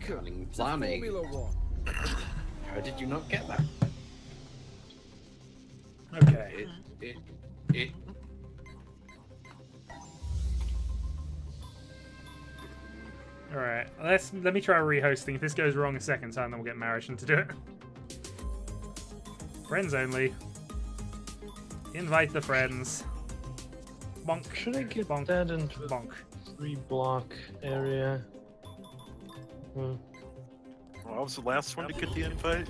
cunning planning. How did you not get that? Okay. It. Alright, let me try rehosting. If this goes wrong a second time, then we'll get Marishan to do it. Friends only. Invite the friends. Bonk. Should I get bonk, that into bonk. 3-block area? Well, I was the last one to get the invite.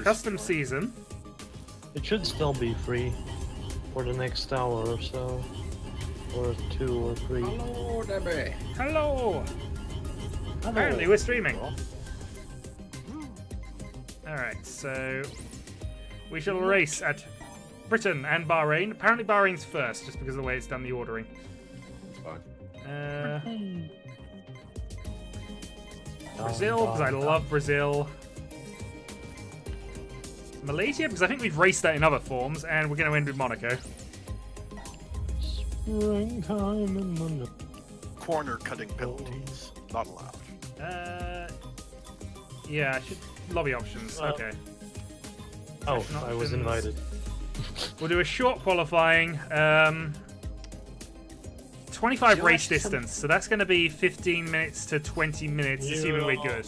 Custom season. It should still be free for the next hour or so. Or 2 or 3. Hello, Debbie. Hello! Apparently we're streaming. Alright, so we shall race at Britain and Bahrain. Apparently Bahrain's first, just because of the way it's done the ordering. Brazil, because I love Brazil. Malaysia, because I think we've raced that in other forms, and we're going to end with Monaco. Springtime in Monaco. Corner cutting penalties. Not allowed. Yeah, I should... Lobby options, okay. Oh, Session I was options. invited. We'll do a short qualifying. 25 race distance, so that's going to be 15 minutes to 20 minutes, assuming we're good.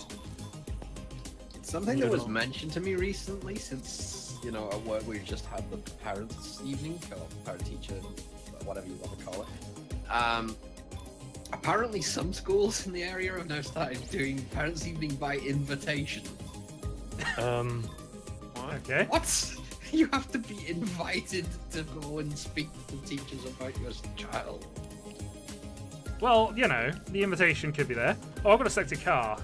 Something that was mentioned to me recently, since, you know, at work we've just had the parents' evening, or parent-teacher, whatever you want to call it. Apparently some schools in the area have now started doing parents' evening by invitation. Okay. What? You have to be invited to go and speak to the teachers about your child. Well, you know, the invitation could be there. Oh, I've got a selected car.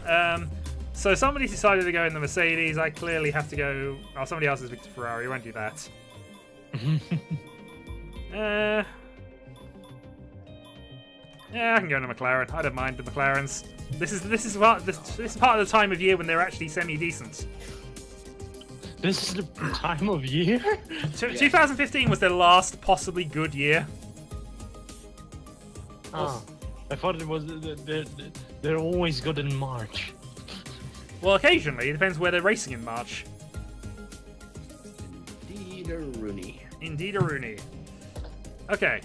So somebody decided to go in the Mercedes. I clearly have to go... Oh, somebody else is Victor Ferrari. I won't do that. Yeah, I can go in a McLaren. I don't mind the McLarens. This is part of the time of year when they're actually semi-decent. This is the time of year? 2015 was their last possibly good year. Oh, I thought it was... They're always good in March. Well, occasionally. It depends where they're racing in March. Indeed-a-rooney. Indeed-a-rooney. Okay.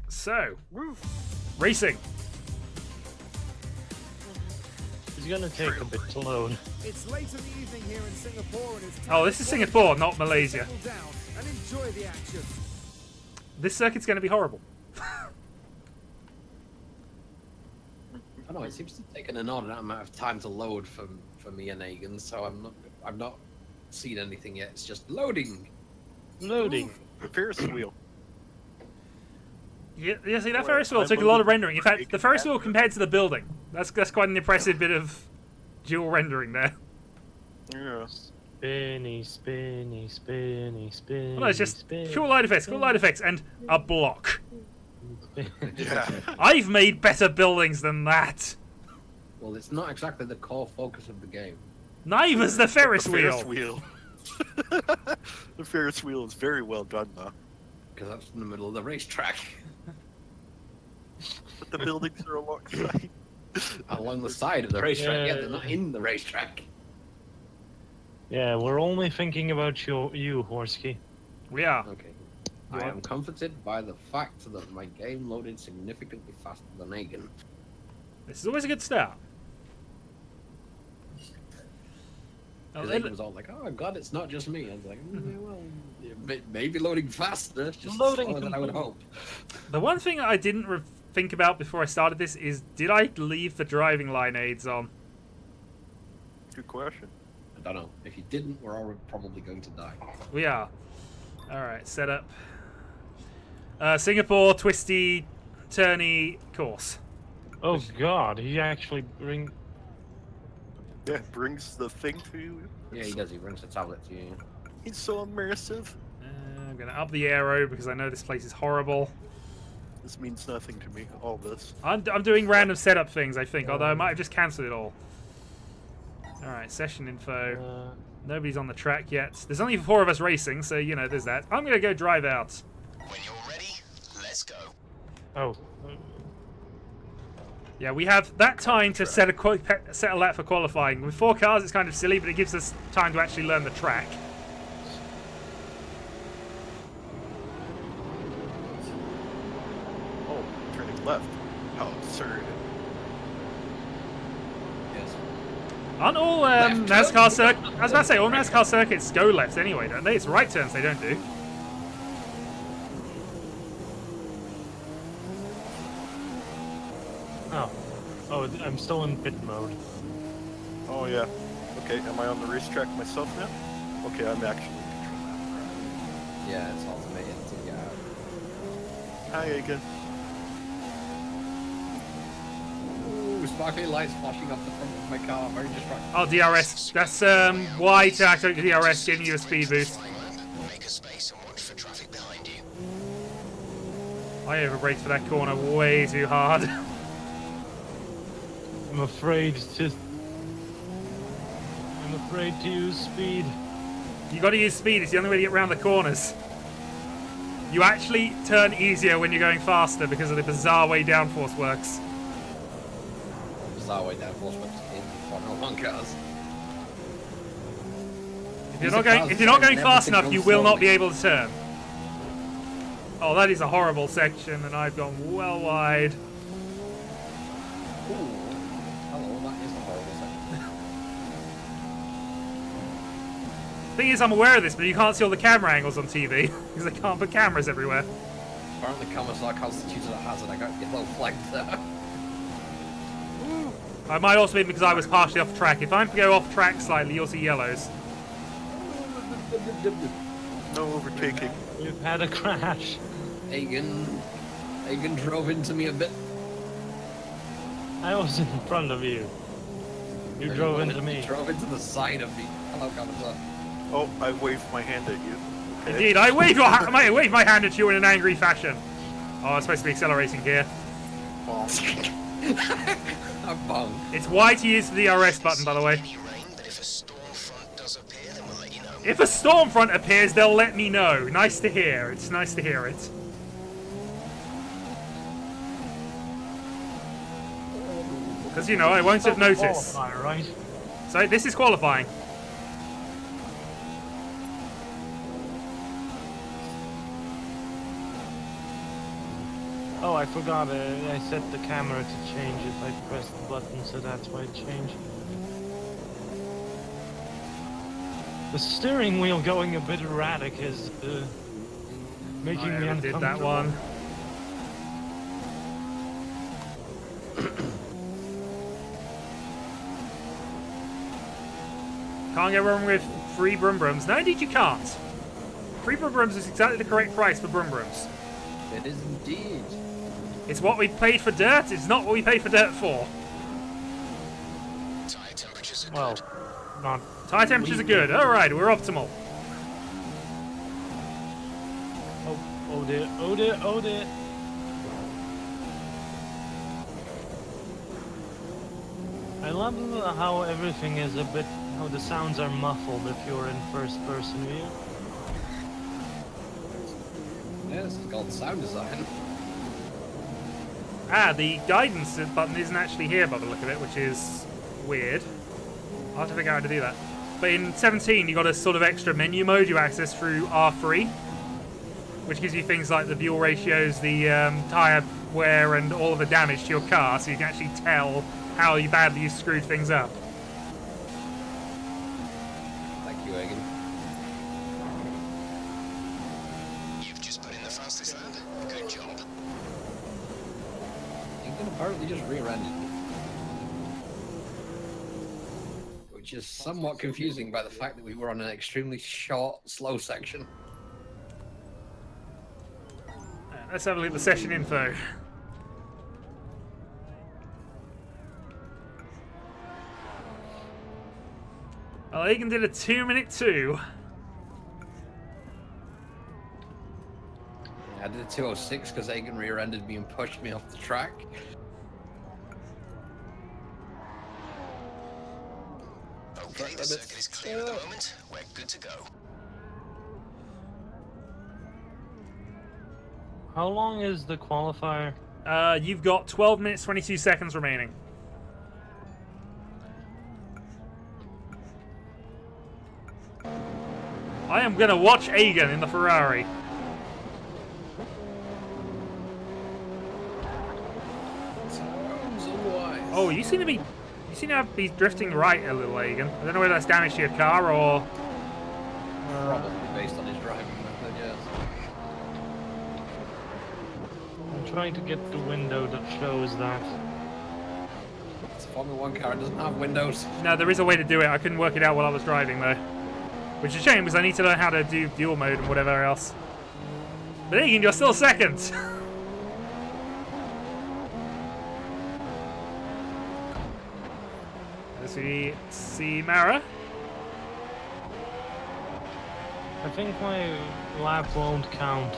So, racing. It's gonna take a bit to load. It's late in the evening here in Singapore, and it's Oh, this is Singapore, not Malaysia. down and enjoy the action. This circuit's going to be horrible. I don't know. It seems to take an inordinate amount of time to load for me and Egan, so I've not seen anything yet. It's just loading. Loading. The Ferris wheel. Yeah, see, that Ferris wheel took a lot of rendering. In fact, the Ferris wheel compared to the building, that's quite an impressive bit of dual rendering there. Yes. Spinny, spinny, spinny, spinny. Well, no, it's just spinny, cool light effects, and a block. spinny. Yeah. I've made better buildings than that. Well, it's not exactly the core focus of the game. Neither's the Ferris The wheel. Ferris wheel. The Ferris wheel is very well done, though. Because that's in the middle of the racetrack. But the buildings are alongside. Along the side of the racetrack. Yeah, Yeah. they're not in the racetrack. Yeah, we're only thinking about you, Horsky. We are. Okay. I am comforted by the fact that my game loaded significantly faster than Egan. This is always a good start. Because Egan was all like, "Oh God, it's not just me." I was like, "Well, maybe loading faster, just Loading slower than I would hope." The one thing I didn't think about before I started this is, did I leave the driving line aids on? Good question. I don't know. If you didn't, we're all probably going to die. We are. Alright, set up. Singapore, twisty, turny course. Oh God, he actually bring. Yeah, it brings the thing to you. Yeah, he does. He brings the tablet to you. He's so immersive. I'm going to up the aero because I know this place is horrible. This means nothing to me, all this. I'm doing random setup things, I think, although I might have just cancelled it all. Alright, session info. Nobody's on the track yet. There's only 4 of us racing, so, you know, there's that. I'm going to go drive out. When you're ready, let's go. Oh. Yeah, we have that time to set a lap for qualifying. With 4 cars, it's kind of silly, but it gives us time to actually learn the track. Oh, turning left. How absurd. Yes. Aren't all NASCAR circuits... I was about to say, all NASCAR circuits go left anyway, don't they? It's right turns they don't do. Oh, I'm still in pit mode. Oh yeah. Okay, am I on the racetrack myself now? Okay, I'm actually in control now. Yeah, it's automated to get out. Hi again. Ooh, sparkly lights flashing off the front of my car. Very distracting. Oh, DRS. That's why to activate the DRS, giving you a speed boost. Make a space and watch for traffic behind you. I overbraked for that corner way too hard. I'm afraid to use speed. You got to use speed. It's the only way to get around the corners. You actually turn easier when you're going faster because of the bizarre way downforce works. Bizarre way downforce works in Formula 1 cars. If you're not going fast enough, you will not be able to turn. Oh, that is a horrible section, and I've gone well wide. Ooh. Hello, that is a horrible section. Thing is, I'm aware of this, but you can't see all the camera angles on TV because they can't put cameras everywhere. Apparently, cameras are constituted a hazard. I got yellow flagged there. I might also be because I was partially off track. If I go off track slightly, you'll see yellows. No overtaking. We've had a crash. Egan drove into me a bit. I was in front of you. You drove into me. You drove into the side of me. Hello, Commodore. Oh, I waved my hand at you. Okay. Indeed, I wave my hand at you in an angry fashion. Oh, I'm supposed to be accelerating here. Well, I'm bummed. It's Y to use the DRS button, by the way. If a storm front appears, they'll let me know. Nice to hear. It's nice to hear it. Because, you know, I won't have noticed. Right? So, this is qualifying. Oh, I forgot. I set the camera to change if I pressed the button, so that's why it changed. The steering wheel going a bit erratic is making me uncomfortable. Did that one. Can't get wrong with free Brums. No, indeed you can't. Free Brums is exactly the correct price for Brums. It is indeed. It's what we paid for dirt. It's not what we paid for dirt for. Tire temperatures are Well, good. not. Tire temperatures are good. All right, we're optimal. Oh dear! Oh dear! Oh dear! I love how everything is a bit. How the sounds are muffled if you're in first-person view. Yes, it's called sound design. Ah, the guidance button isn't actually here by the look of it, which is weird. I'll have to figure out how to do that. But in 17, you got a sort of extra menu mode you access through R3, which gives you things like the fuel ratios, the tyre wear, and all of the damage to your car, so you can actually tell how badly you screwed things up. Thank you, Egan. You've just put in the fastest lap. Good job. Egan apparently just rear-ended me. Which is somewhat confusing by the fact that we were on an extremely short, slow section. Let's have a look at the session info. Well, Egan did a 2-minute 2. I did a 2:06 because Egan rear-ended me and pushed me off the track. Okay, the circuit is clear at the moment. We're good to go. How long is the qualifier? You've got 12 minutes, 22 seconds remaining. I am going to watch Agen in the Ferrari. Oh, you seem to be drifting right a little, Agen. I don't know whether that's damage to your car or... Probably based on his driving method, yes. I'm trying to get the window that shows that. It's a Formula 1 car, it doesn't have windows. No, there is a way to do it. I couldn't work it out while I was driving, though. Which is a shame, because I need to learn how to do dual mode and whatever else. But Agen, you're still second! As we see Mara. I think my lap won't count.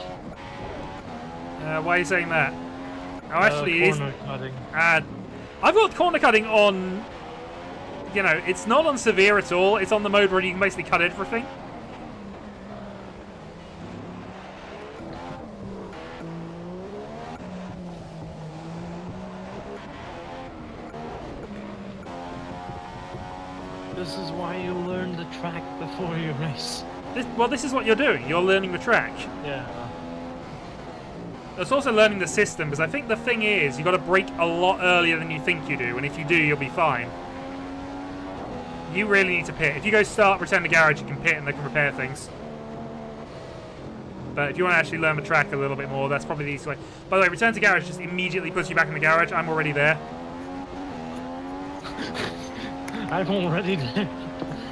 Why are you saying that? Oh, actually, it is. Corner cutting. I've got corner cutting on. You know, it's not on severe at all. It's on the mode where you can basically cut everything. This is why you learn the track before you race. This is what you're doing. You're learning the track. Yeah. It's also learning the system, because I think the thing is, you've got to brake a lot earlier than you think you do, and if you do, you'll be fine. You really need to pit. If you go start, return to garage, you can pit and they can repair things. But if you want to actually learn the track a little bit more, that's probably the easiest way. By the way, return to garage just immediately puts you back in the garage. I'm already there. I'm already there.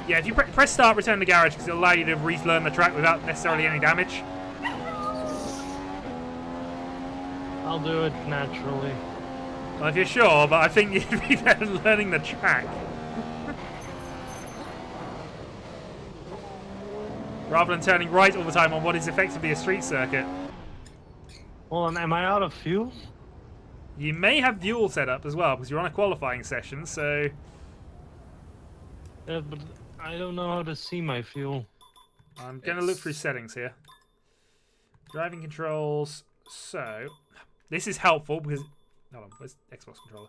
Yeah, if you press start, return to garage, because it'll allow you to relearn the track without necessarily any damage. I'll do it naturally. Well, if you're sure, but I think you'd be better learning the track. Rather than turning right all the time on what is effectively a street circuit. Hold on, am I out of fuel? You may have fuel set up as well, because you're on a qualifying session, so... Yeah, but I don't know how to see my fuel. I'm going to look through settings here. Driving controls. So, this is helpful because... Hold on, where's the Xbox controller?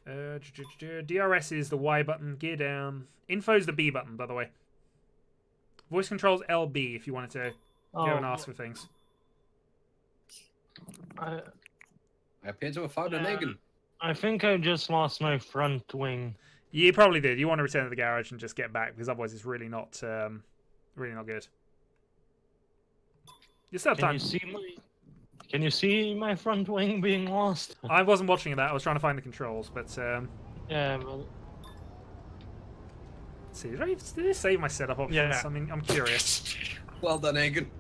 There you go. DRS is the Y button, gear down. Info is the B button, by the way. Voice controls LB if you wanted to go and ask for things. I appear to have found an Agen. I think I just lost my front wing. You probably did. You want to return to the garage and just get back, because otherwise it's really not good. You still have time. Can you see my front wing being lost? I wasn't watching that. I was trying to find the controls, but yeah. Well... Let's see, did I save my setup options? Yeah. I mean, I'm curious. Well done, Agen.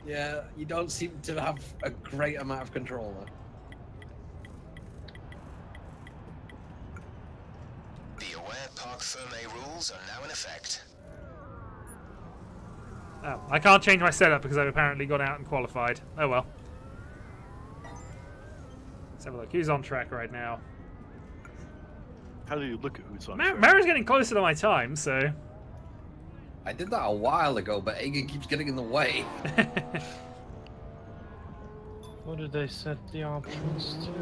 Yeah, you don't seem to have a great amount of control there. Be aware, Parc Fermé rules are now in effect. Oh, I can't change my setup because I've apparently gone out and qualified. Oh well. Let's have a look. Who's on track right now? How do you look at who's on track? Mara's getting closer to my time, so... I did that a while ago, but Agen keeps getting in the way. What did they set the options to?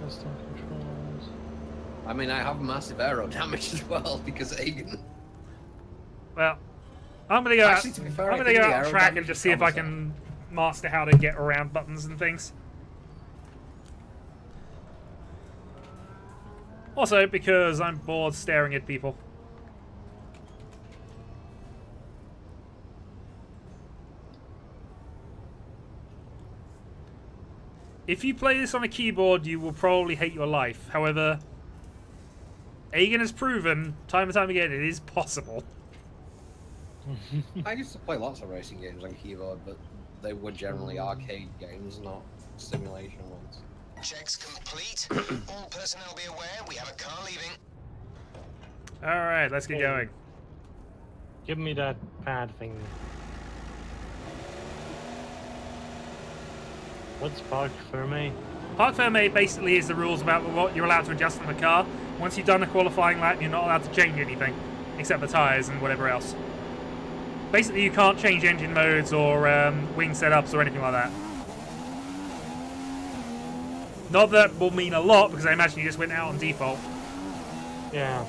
Custom controls. I mean, I have massive aero damage as well because Agen. Well, I'm gonna go Actually, out. to be fair, I'm gonna go out on track and just see if I can master how to get around buttons and things. Also, because I'm bored staring at people. If you play this on a keyboard, you will probably hate your life. However, Agen has proven time and time again it is possible. I used to play lots of racing games on keyboard, but they were generally arcade games, not simulation ones. Checks complete. All personnel be aware we have a car leaving. Alright, let's get going. Give me that pad thing. What's Parc Fermé? Parc Fermé basically is the rules about what you're allowed to adjust on the car. Once you've done a qualifying lap, you're not allowed to change anything, except the tyres and whatever else. Basically, you can't change engine modes or wing setups or anything like that. Not that will mean a lot, because I imagine you just went out on default. Yeah.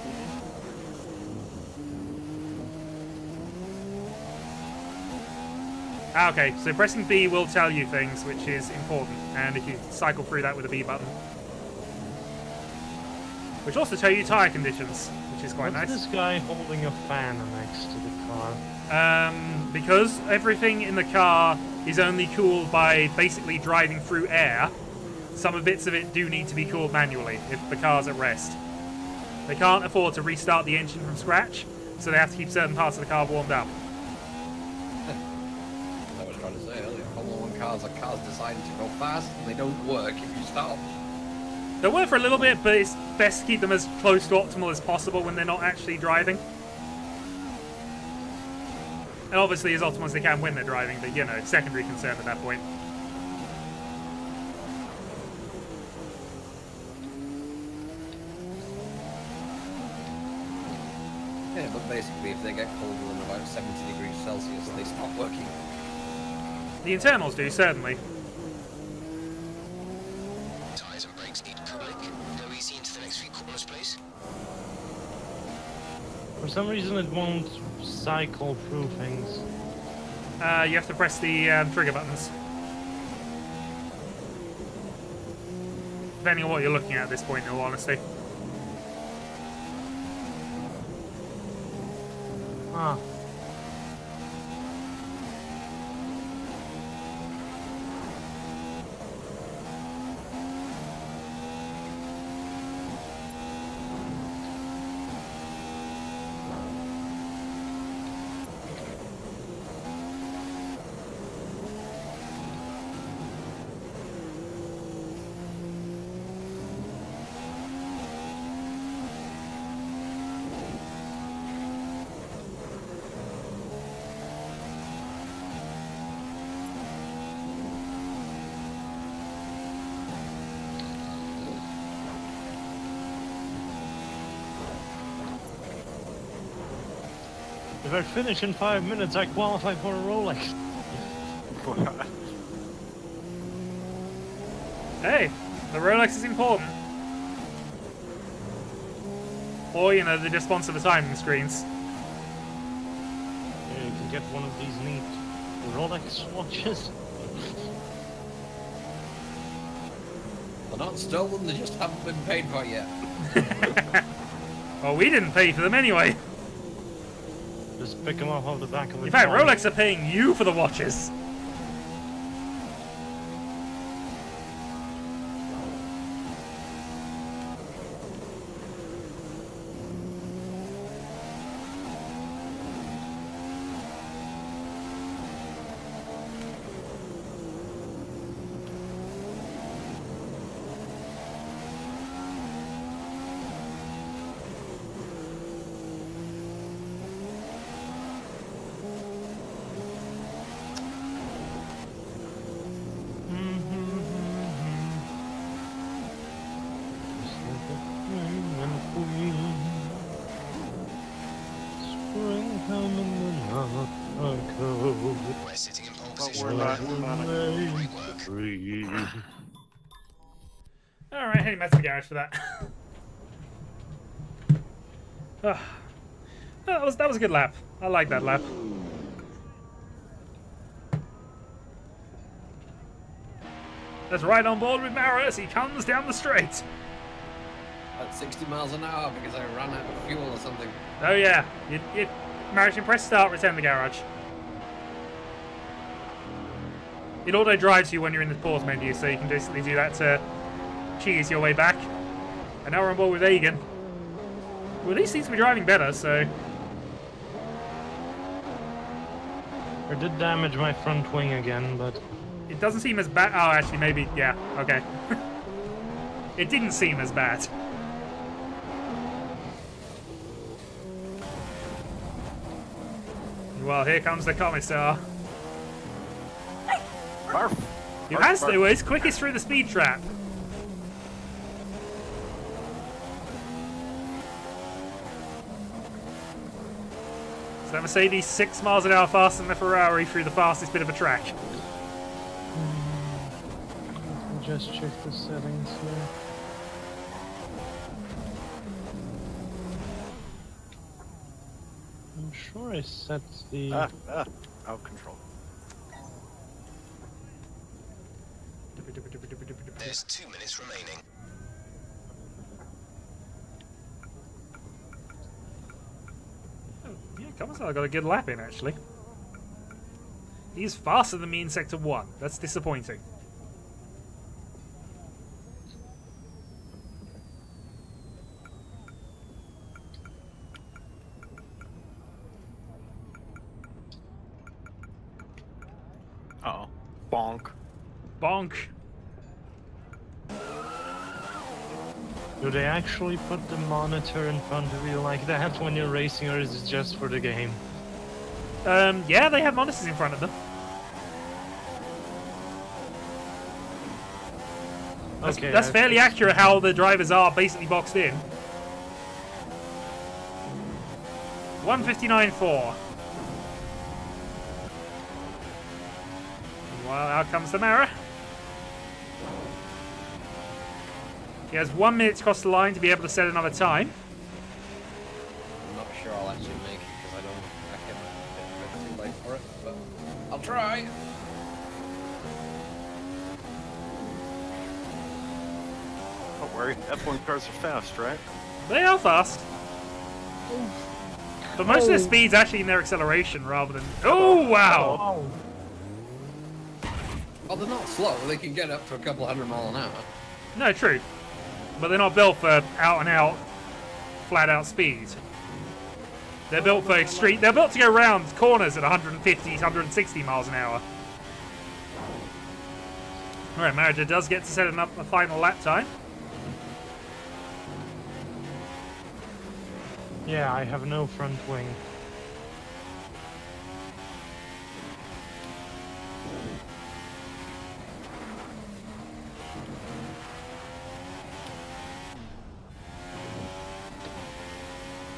Ah, okay, so pressing B will tell you things, which is important, and if you cycle through that with the B button. Which also tell you tyre conditions, which is quite What's nice. this guy holding a fan next to the car? Because everything in the car is only cooled by basically driving through air, some bits of it do need to be cooled manually if the car's at rest. They can't afford to restart the engine from scratch, so they have to keep certain parts of the car warmed up. I was trying to say earlier, Formula 1 cars are cars designed to go fast and they don't work if you stop. They'll work for a little bit, but it's best to keep them as close to optimal as possible when they're not actually driving. And obviously as optimal as they can when they're driving, but you know, secondary concern at that point. Yeah, but basically if they get colder than about 70 degrees Celsius, they stop working. The internals do, certainly. Tires and brakes need cooling. Go easy into the next few corners, please. For some reason it won't cycle through things. You have to press the trigger buttons. Depending on what you're looking at this point, in all honesty. Ah. If I finish in 5 minutes, I qualify for a Rolex. Hey, the Rolex is important. Or, you know, they just sponsor the timing screens. Yeah, you can get one of these neat Rolex watches. They're not stolen, they just haven't been paid for yet. Well, we didn't pay for them anyway. Just pick them up off the back of the In fact, trolley. Rolex are paying you for the watches. We're sitting in pole But position. we're not. Great work. Alright, heading back to the garage for that. That was a good lap. I like that lap. Let's ride on board with Mara as he comes down the straight. At 60 miles an hour because I ran out of fuel or something. Oh yeah, Mara, you press start, return the garage. It auto drives you when you're in the pause menu, so you can basically do that to cheese your way back. And now we're on board with Egan. Well, these seems to be driving better, so... I did damage my front wing again, but... It doesn't seem as bad. Oh, actually, maybe, yeah, okay. It didn't seem as bad. Well, here comes the commissar. Barf. You has to, it's quickest through the speed trap. So that Mercedes 6 miles an hour faster than the Ferrari through the fastest bit of a track. Let me just check the settings here. I'm sure I set the... out of control. There's 2 minutes remaining. Yeah, Commissar got a good lap in, actually. He's faster than me in Sector 1. That's disappointing. Uh-oh. Bonk. Bonk. Do they actually put the monitor in front of you like that when you're racing, or is it just for the game? Yeah, they have monitors in front of them. That's fairly accurate how the drivers are basically boxed in. 1:59.4. Well, out comes the Mara. He has 1 minute to cross the line to be able to set another time. I'm not sure I'll actually make it because I reckon it's too late for it, but I'll try. Don't worry, F1 cars are fast, right? They are fast. But most of their speed's actually in their acceleration rather than... Oh, wow! Well, they're not slow. They can get up to a couple 100 miles an hour. No, true. But they're not built for out-and-out, flat-out speed. They're built for extreme... They're built to go around corners at 150, 160 miles an hour. Alright, Marriage does get to set a final lap time. Yeah, I have no front wing.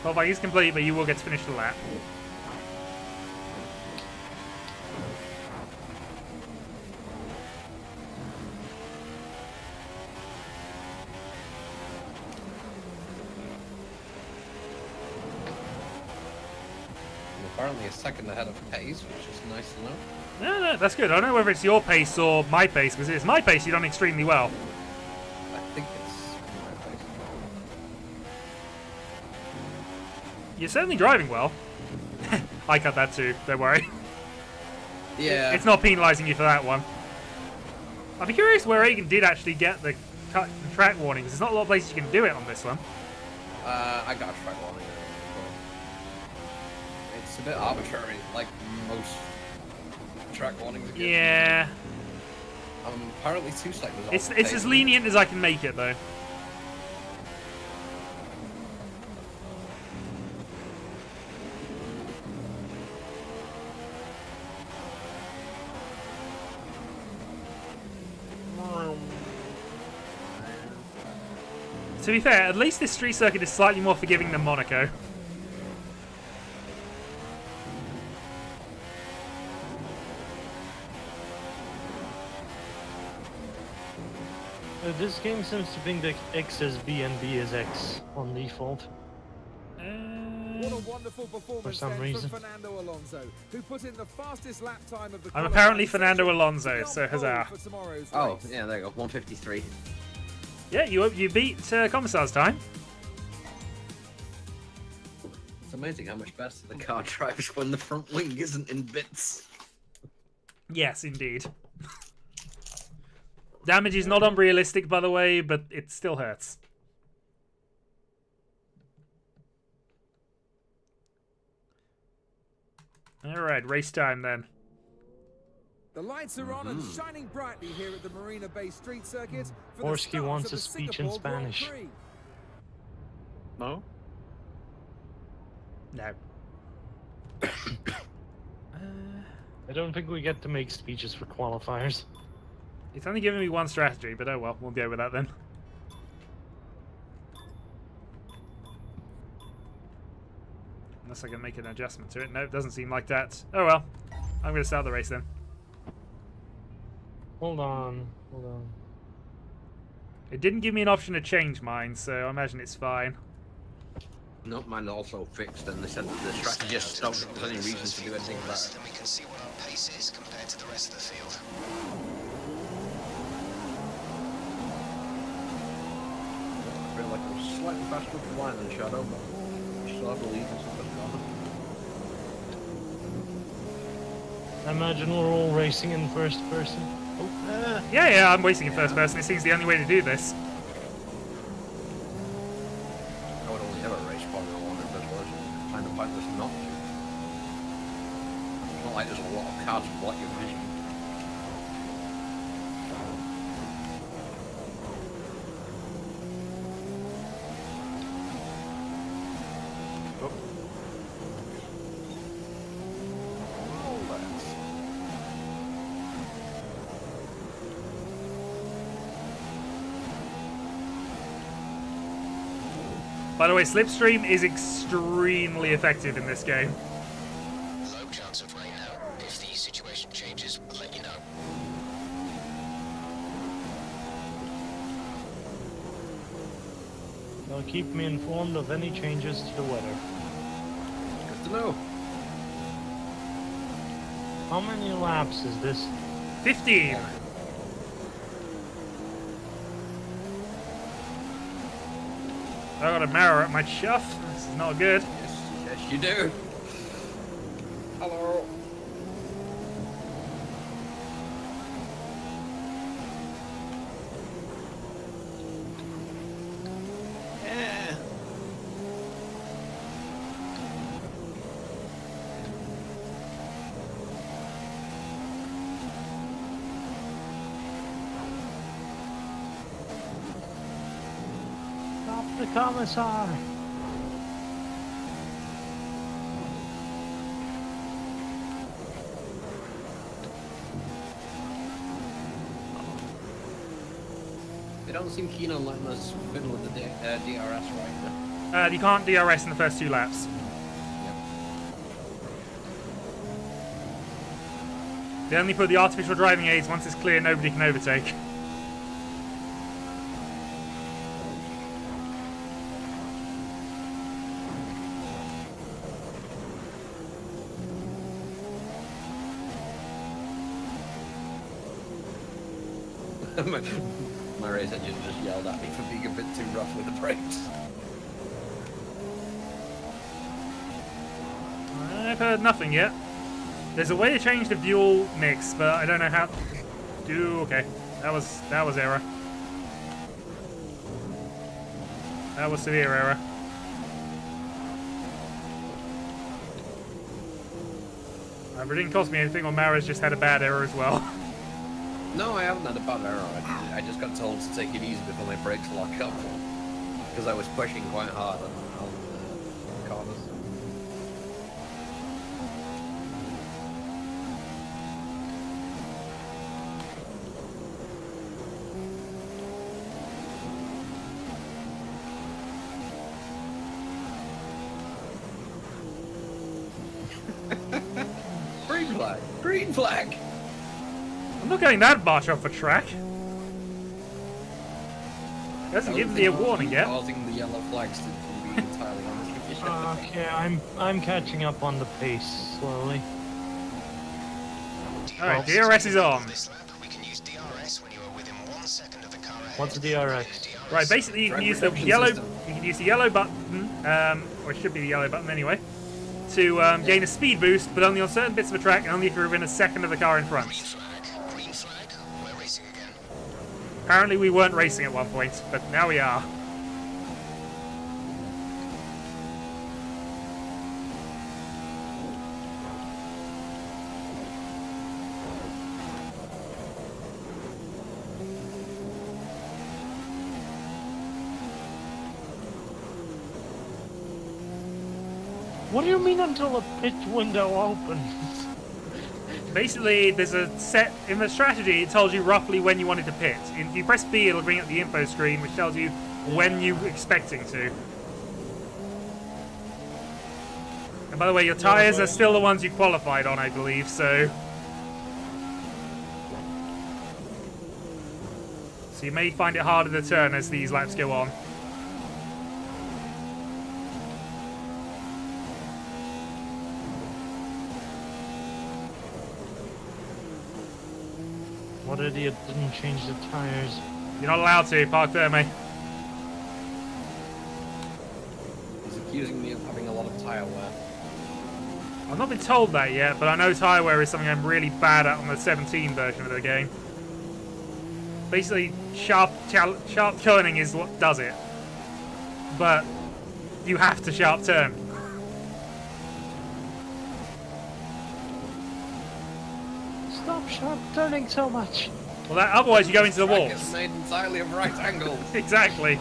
Qualifying is complete, but you will get to finish the lap. Apparently a second ahead of pace, which is nice to know. No, that's good. I don't know whether it's your pace or my pace, because if it's my pace, you've done extremely well. I think it's my pace. You're certainly driving well. I cut that too, don't worry. Yeah. It's not penalising you for that one. I'd be curious where Egan did actually get the cut and track warning, because there's not a lot of places you can do it on this one. I got a track warning. It's a bit arbitrary, like most track warnings. Yeah. Apparently 2 seconds. It's as lenient as I can make it, though. To be fair, at least this street circuit is slightly more forgiving than Monaco. This game seems to think that X is B and B is X on default. What a wonderful performance For some then reason. from Fernando Alonso, who put in the fastest lap time of the I'm apparently Fernando Alonso, so huzzah. Oh, yeah, there you go. 1:53. Yeah, you beat Commissar's time. It's amazing how much better the car drives when the front wing isn't in bits. Yes, indeed. Damage is not unrealistic, by the way, but it still hurts. Alright, race time then. The lights are on and shining brightly here at the Marina Bay Street Circuit. For Orski the wants start a of the speech in Singapore Grand Spanish. Prix. No? No. I don't think we get to make speeches for qualifiers. It's only giving me one strategy, but oh well, we'll go with that then. Unless I can make an adjustment to it. No, it doesn't seem like that. Oh well. I'm going to start the race then. Hold on, hold on. It didn't give me an option to change mine, so I imagine it's fine. Nope, mine also fixed, and they said that the strategist don't think there's any reason to do anything about it. Then we can see what our pace is compared to the rest of the field. I feel like I was slightly faster with the line than Shadow, but I still have the lead in something common. I imagine we're all racing in first person. Oh, Yeah, I'm racing in first person. It seems the only way to do this. I would only ever race Formula 1 if this was kind of pointless not to. It's not like there's a lot of cars to block your vision. By the way, Slipstream is extremely effective in this game. Low chance of rain now. If the situation changes, we'll let you know. they'll keep me informed of any changes to the weather. Good to know. How many laps is this? 15. I got a mirror at my chuff. This is not good. Yes, you do. Hello. Yeah. Stop the commissar! They don't seem keen on letting us fiddle with the DRS right now. You can't DRS in the first 2 laps. They only put the artificial driving aids once it's clear nobody can overtake. My race engine just yelled at me for being a bit too rough with the brakes. I've heard nothing yet. There's a way to change the fuel mix, but I don't know how. Okay, that was error. That was severe error. It didn't cost me anything. Or Mara's just had a bad error as well. No, I haven't had a bad error. I just got told to take it easy before my brakes lock up. Because I was pushing quite hard on the corners. Green flag! Green flag! I'm not getting that much off a track. Doesn't give me a warning yet. Causing the yellow flags to be entirely honest with you. Okay, I'm catching up on the pace slowly. Alright, DRS is on. This lap, we can use DRS when you are within 1 second of the car ahead. What's the DRS? Right, basically you can Drag use the reduction yellow. system. You can use the yellow button, or it should be the yellow button anyway, to gain a speed boost, but only on certain bits of the track, and only if you're within a second of the car in front. Green flag, we're racing again. Apparently we weren't racing at one point, but now we are. What do you mean until the pit window opens? Basically, there's a set in the strategy. It tells you roughly when you wanted to pit. If you press B, it'll bring up the info screen, which tells you when you're expecting to. And by the way, your tyres are still the ones you qualified on, I believe, so... So you may find it harder to turn as these laps go on. What idiot didn't change the tires? You're not allowed to, park there, mate. He's accusing me of having a lot of tyre wear. I've not been told that yet, but I know tyre wear is something I'm really bad at on the 17 version of the game. Basically, sharp turning is what does it. But you have to sharp turn. Stop sharp turning so much. Well, otherwise you go into the Track walls. is made entirely of right angles. Exactly.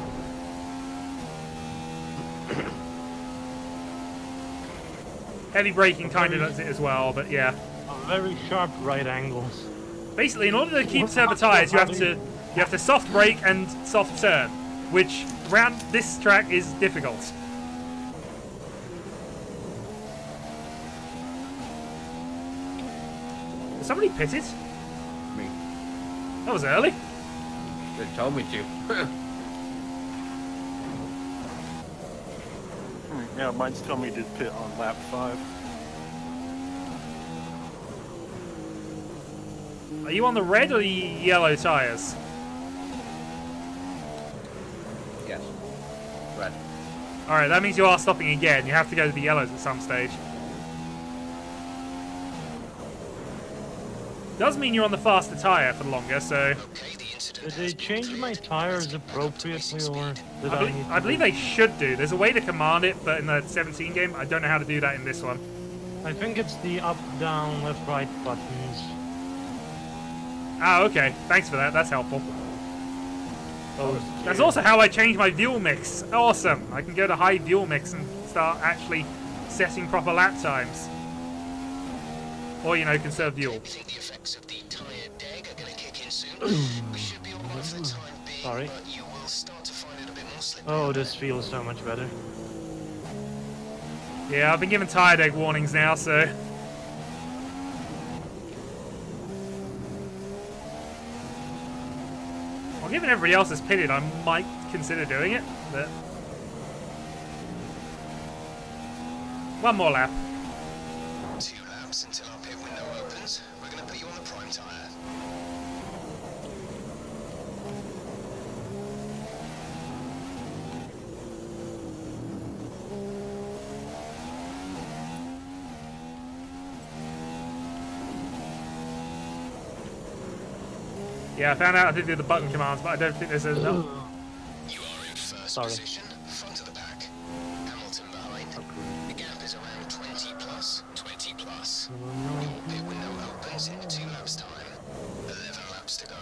Heavy braking kind of does it as well, but yeah. Very sharp right angles. Basically, in order to keep server tyres, you have to soft brake and soft turn, which around this track is difficult. Has somebody pitted? Me. That was early. They told me to. Yeah, mine's telling me to pit on lap 5. Are you on the red or the yellow tyres? Yes. Red. Alright, that means you are stopping again. You have to go to the yellows at some stage. Does mean you're on the faster tyre for longer, so... Did they change my tires appropriately, or did I believe they should do. There's a way to command it, but in the 17 game, I don't know how to do that in this one. I think it's the up, down, left, right buttons. Ah, okay. Thanks for that. That's helpful. That's also how I change my fuel mix. Awesome. I can go to high fuel mix and start actually setting proper lap times. Or, you know, conserve fuel. Sorry. Oh, this feels so much better. Yeah, I've been given tire deg warnings now, so... Well, given everybody else is pitted, I might consider doing it, but... One more lap. 2 laps until our pit window opens. We're going to put you on the prime tyre. Yeah, I found out how to do the button commands, but I don't think there's enough. You are in first position, front of the pack. Hamilton behind. The gap is around 20 plus. 20 plus. Your pit window opens in 2 laps time. 11 laps to go.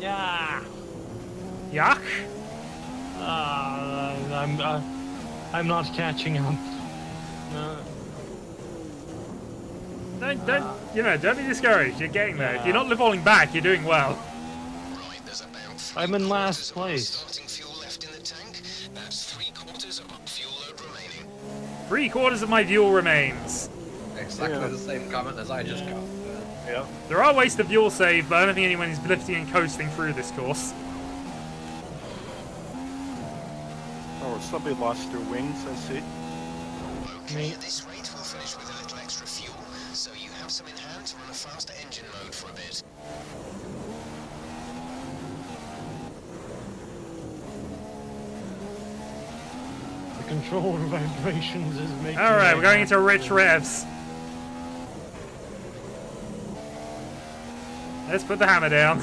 Yeah. Yuck! I'm not catching up. Don't be discouraged. You're getting there. If you're not falling back, you're doing well. Right, there's about 3 I'm in last quarters place. of our starting fuel left in the tank. That's 3/4 of our fuel load remaining. 3/4 of my fuel remains. Exactly the same comment as I just got. Yeah. There are ways to fuel save, but I don't think anyone is lifting and coasting through this course. Oh, somebody lost their wings, I see. Okay, at this rate, we'll finish with a little extra fuel, so you have some in hand to run a faster engine mode for a bit. The controller vibrations is making. Alright, we're going into rich revs. Let's put the hammer down.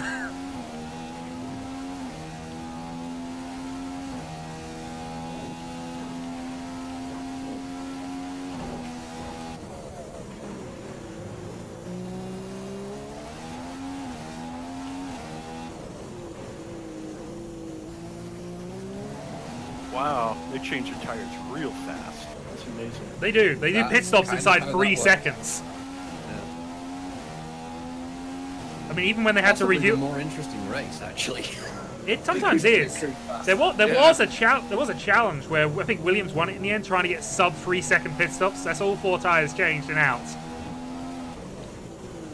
Wow, they change their tires real fast. That's amazing. They do. They do pit stops kind of inside how 3 that works. seconds. I mean, even when they had to Possibly review, a more interesting race, actually. it sometimes is. There was a challenge where I think Williams won it in the end, trying to get sub 3 second pit stops. That's all 4 tires changed and out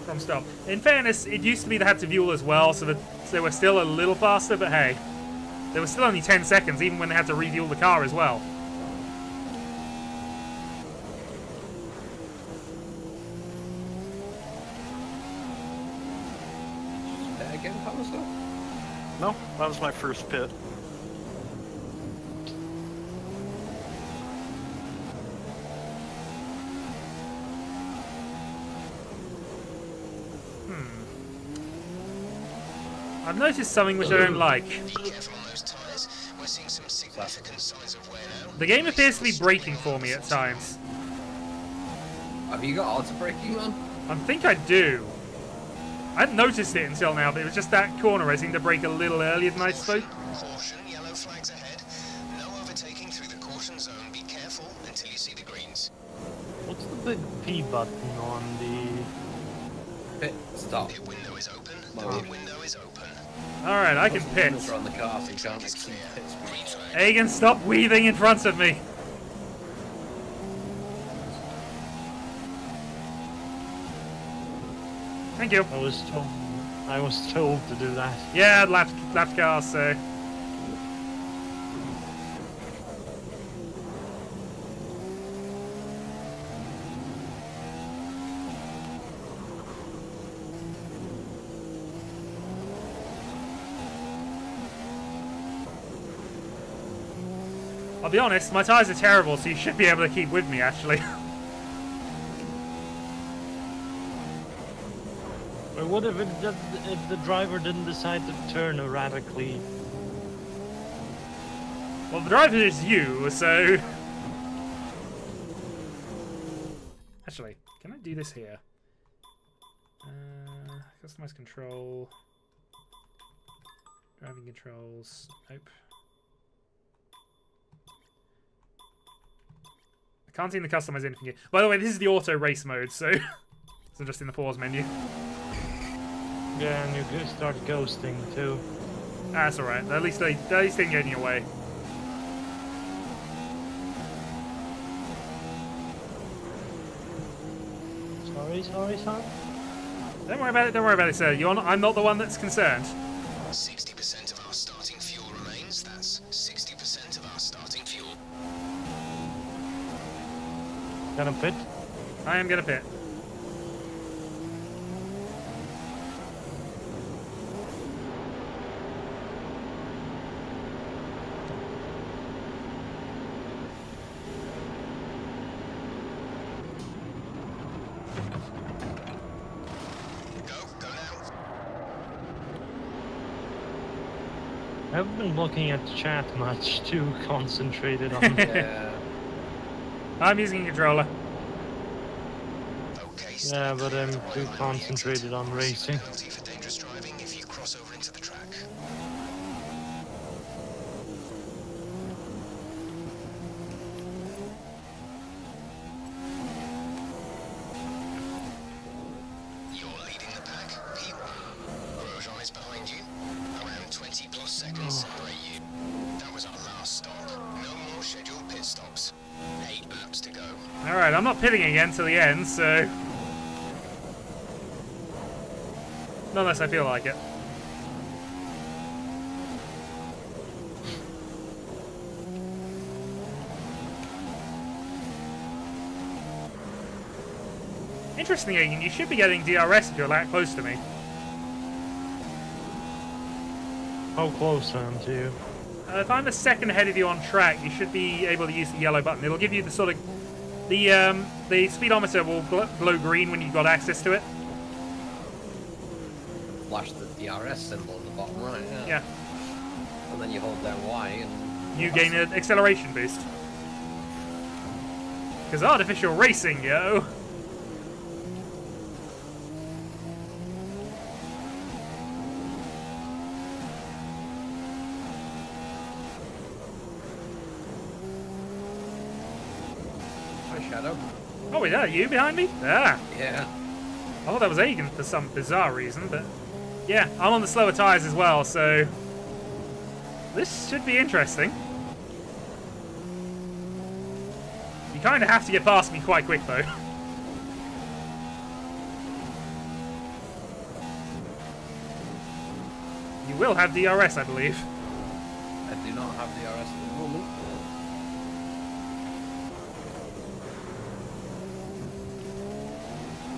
from stop. In fairness, it used to be they had to fuel as well, so that they were still a little faster. But hey, they were still only 10 seconds, even when they had to refuel the car as well. Again, Pallister? No, that was my first pit. I've noticed something which I don't like. Be careful on those tyres. We're seeing some significant signs of wear now. The game appears to be braking for me at times. Have you got auto braking on? I think I do. I hadn't noticed it until now, but it was just that corner I seemed to brake a little earlier than I spoke. Caution, yellow flags ahead. No overtaking through the caution zone. Be careful until you see the greens. What's the big P button on the... Pit stop. Pit window is open. The Mode. pit window is open. Alright, I can Those pit. limits are on the car, so you can't exceed pit speed. Green flag. Hagen, stop weaving in front of me. Thank you. I was told to do that. Yeah, left car, so... I'll be honest, my tyres are terrible, so you should be able to keep with me, actually. Or what if the driver didn't decide to turn erratically? Well, the driver is you, so... Actually, can I do this here? Customize control... Driving controls... Nope. I can't seem to customize anything here. By the way, this is the auto race mode, so... so I'm just in the pause menu. Yeah, and you could start ghosting too. That's alright. At least they didn't get in your way. Sorry, son. Don't worry about it, sir. I'm not the one that's concerned. 60% of our starting fuel remains. That's 60% of our starting fuel. Gonna pit? I am gonna pit. Go now. I haven't been looking at the chat much, too concentrated on Yeah. I'm using a controller. Okay, Yeah, but I'm too concentrated on racing. penalty for dangerous driving if you cross over into the track. You're leading the pack, P1. Grosjean is behind you. Around 20 plus seconds separate you. That was our last stop. No more scheduled pit stops. 8 laps to go. Alright, I'm not pitting again till the end, so... Not unless I feel like it. Interesting, Aiken, you should be getting DRS if you're that close to me. How close I am to you? If I'm a second ahead of you on track, you should be able to use the yellow button. It'll give you the sort of... The speedometer will glow green when you've got access to it. flash the DRS symbol in the bottom right. Yeah. And then you hold down Y and You gain an acceleration boost. Because artificial racing, yo! Hi, Shadow. Oh, is that you behind me? Ah! Yeah. I thought that was Aegon for some bizarre reason, but... Yeah, I'm on the slower tyres as well, so... This should be interesting. You kind of have to get past me quite quick, though. You will have DRS, I believe. I do not have DRS at the moment.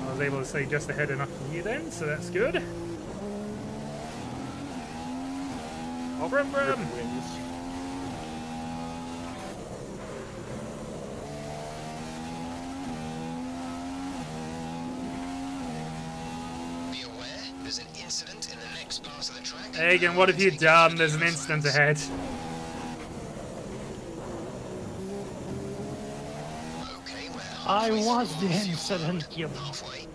I was able to stay just ahead enough from you then, so that's good. Oh, Brum! Wings. Be aware, there's an incident in the next part of the track. Aegon, what have you done? There's an incident ahead. Okay, we're I halfway was through the fuel incident, load. you. Halfway.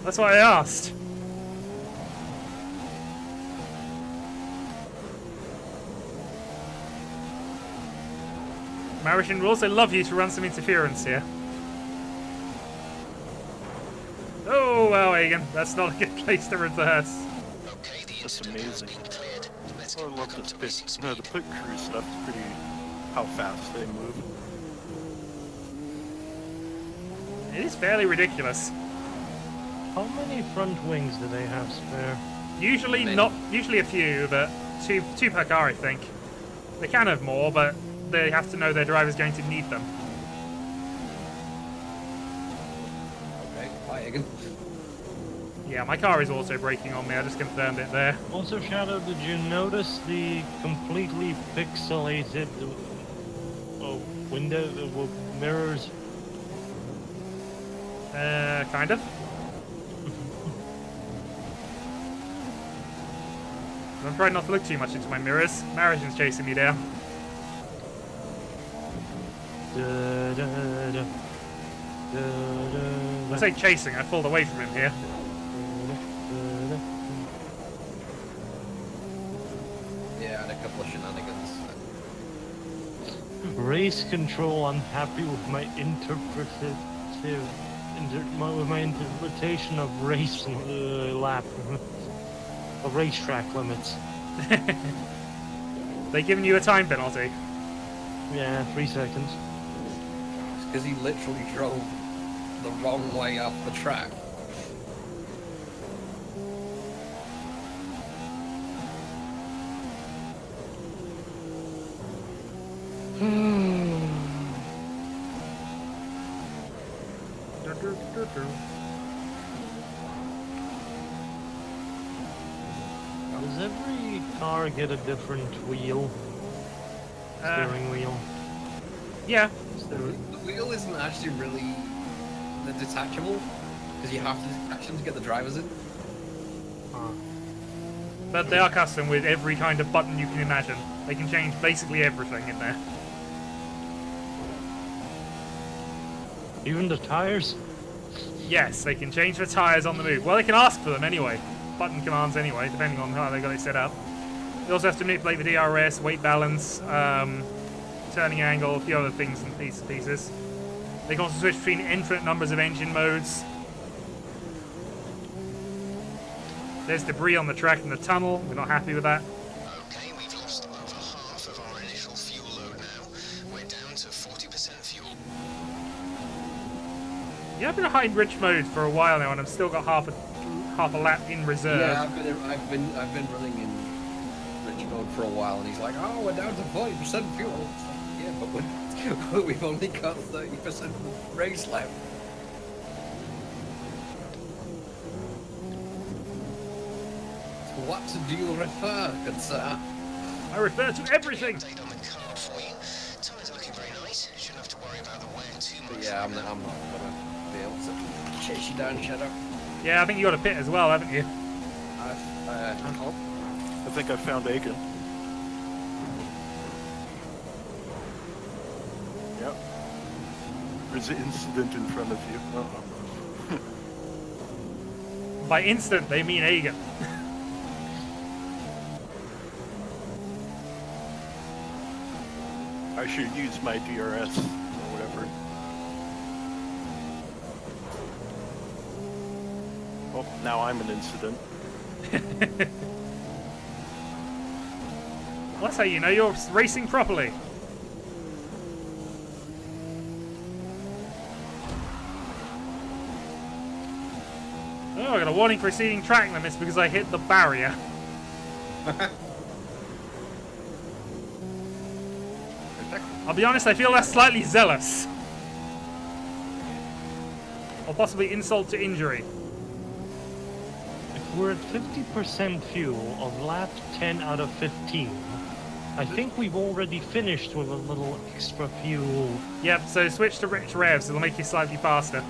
That's what I asked. Marishan would also love you to run some interference here. Oh, well, Aegon, that's not a good place to reverse. Okay, the That's incident has amazing. been cleared. Let's I get love back the up to pit. racing No, speed. the pit crew stuff's pretty. How fast they move. It is fairly ridiculous. How many front wings do they have spare? Usually Many. not, usually a few, but two per car, I think. They can have more, but they have to know their driver's going to need them. Okay, hi again. Yeah, my car is also braking on me. I just confirmed it there. Also, Shadow, did you notice the completely pixelated window mirrors? Kind of. I'm trying not to look too much into my mirrors. Marishan's chasing me down. Da, da, da, da, da, I say chasing, I pulled away from him here. Yeah, and a couple of shenanigans. Race control unhappy with my interpretation of race lap of racetrack limits. They giving you a time penalty? Yeah, 3 seconds. It's because he literally drove the wrong way up the track. Does every car get a different wheel? Steering wheel? Yeah. The wheel isn't actually really the detachable, because you have to detach them to get the drivers in. But they are custom with every kind of button you can imagine. They can change basically everything in there. Even the tires? Yes, they can change the tyres on the move. Well, they can ask for them anyway. Button commands anyway, depending on how they got it set up. They also have to manipulate the DRS, weight balance, turning angle, a few other things and pieces. They can also switch between infinite numbers of engine modes. There's debris on the track in the tunnel. We're not happy with that. Okay, we've lost over half of our initial fuel load now. We're down to 40% fuel. Yeah, I've been behind rich mode for a while now, and I've still got half a lap in reserve. Yeah, I've been running in rich mode for a while, and he's like, "Oh, we're down to 40% fuel." It's like, yeah, but we've only got 30% race left. To what do you refer, good sir? I refer to everything. Update on the card for you. Tires are looking very nice. Shouldn't have to worry about the wear too much. But yeah, I'm not gonna be able to chase you down, Shadow. Yeah, I think you got a pit as well, haven't you? I I think I found Aiken. Yep. There's an incident in front of you. Uh-oh. By instant, they mean Aegon. I should use my DRS or whatever. Oh, now I'm an incident. Well, that's how you know you're racing properly. Oh, I got a warning for exceeding track limits because I hit the barrier. I'll be honest, I feel that's slightly zealous. Or possibly insult to injury. If we're at 50% fuel of lap 10 out of 15, I think we've already finished with a little extra fuel. Yep, so switch to rich revs, it'll make you slightly faster.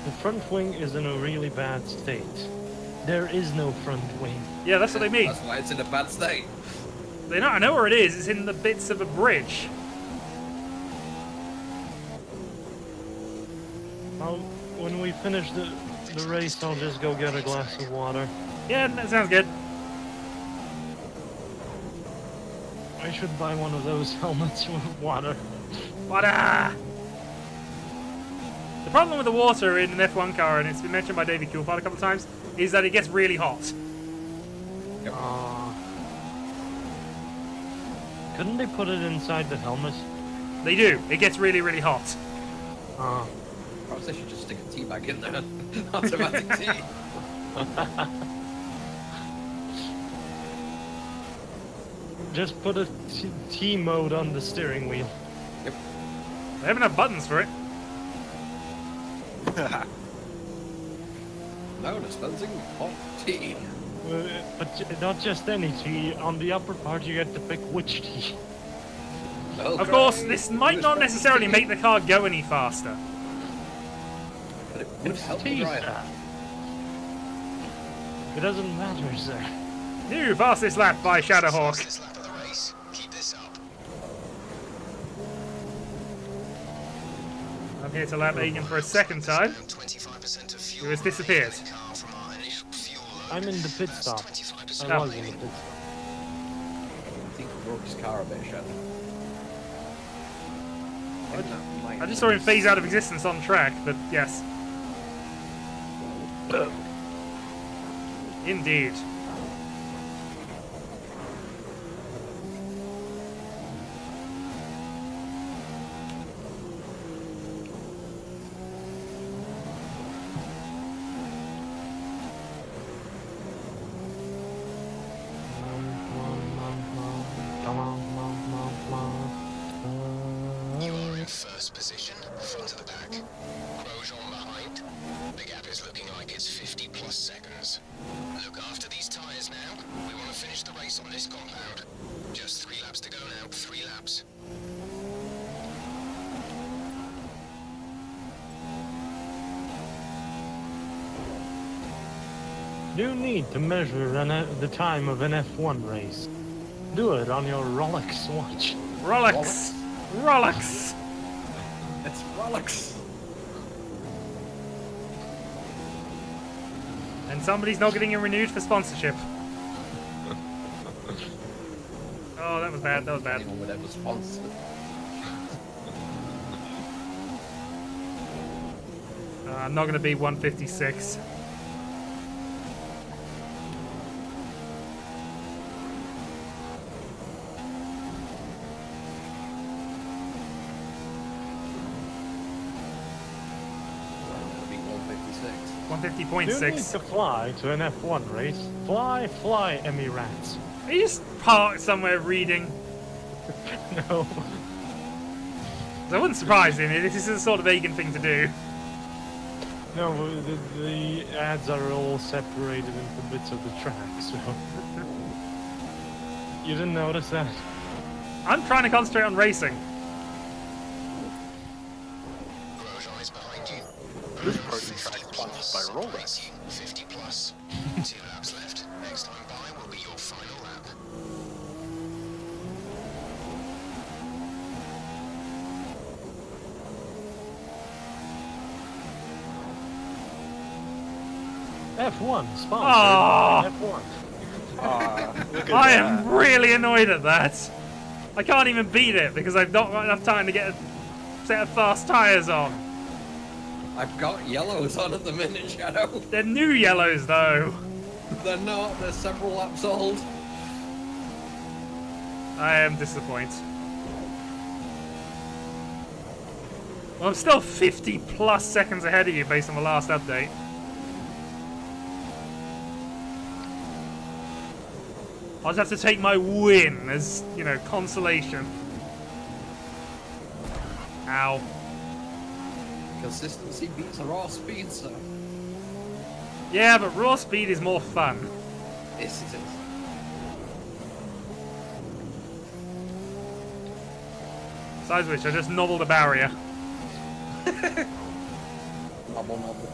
The front wing is in a really bad state. There is no front wing. Yeah, that's what they mean. That's why it's in a bad state. They know, I know where it is. It's in the bits of a bridge. When we finish the race, I'll just go get a glass of water. Yeah, that sounds good. I should buy one of those helmets with water. Water! The problem with the water in an F1 car, and it's been mentioned by David Coulthard a couple of times, is that it gets really hot. Yep. Couldn't they put it inside the helmet? They do. It gets really, really hot. Perhaps they should just stick a tea bag in there. Automatic tea. Just put a T mode on the steering wheel. Yep. They haven't had buttons for it. No dispensing hot tea. But not just any tea. On the upper part, you get to pick which tea. Oh, Of course, this might not necessarily make the car go any faster. But it would help the tea, driver. sir. It doesn't matter, sir. New fastest lap by Shadowhawk. Fastest lap of the race. Keep this up. I'm here to lap Aegon for a second time. 25% of fuel Who has disappeared. in the car from our initial fuel load. I'm in the pit stop. 25% I was in the pit stop. I think he broke his car a bit, Shadow. I just saw him phase out of existence on track, but yes. Indeed. You're in first position, front of the pack. Grosjean behind. The gap is looking like it's 50 plus seconds. Look after these tyres now. We want to finish the race on this compound. Just 3 laps to go now. 3 laps. You need to measure the time of an F1 race. Do it on your Rolex watch. Rolex! Rolex! It's Rolex. And somebody's not getting it renewed for sponsorship. Oh, that was bad, that was bad. Anyone would ever sponsor. I'm not going to be 156. 150.6. You need to fly to an F1 race. Fly, fly, Emirates. Are you just parked somewhere reading? No. That wouldn't surprise me. This is the sort of vegan thing to do. No, the ads are all separated into bits of the track, so... You didn't notice that? I'm trying to concentrate on racing. Grosjean is behind you. This part of the track is sponsored by Rolex. 50 plus. 2 laps left. Next time by will be your final lap. F1, sponsored Oh. by F1. Look at I that. am really annoyed at that. I can't even beat it because I've not got enough time to get a set of fast tyres on. I've got yellows on at the minute, Shadow. They're new yellows though. They're not. They're several laps old. I am disappointed. Well, I'm still 50 plus seconds ahead of you based on the last update. I'll just have to take my win as, you know, consolation. Ow. Consistency beats raw speed, so. Yeah, but raw speed is more fun. Yes, it is. Besides which, I just nobbled a barrier. Nobble, nobble.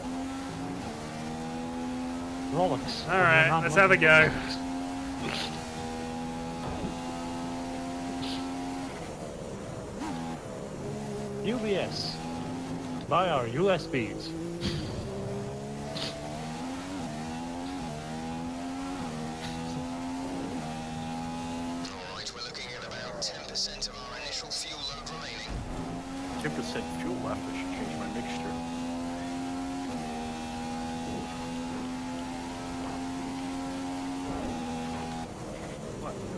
Rolex. Alright, let's have a go. UBS. Buy our USBs. Alright, we're looking at about 10% of our initial fuel load remaining. 10% fuel left. I should change my mixture.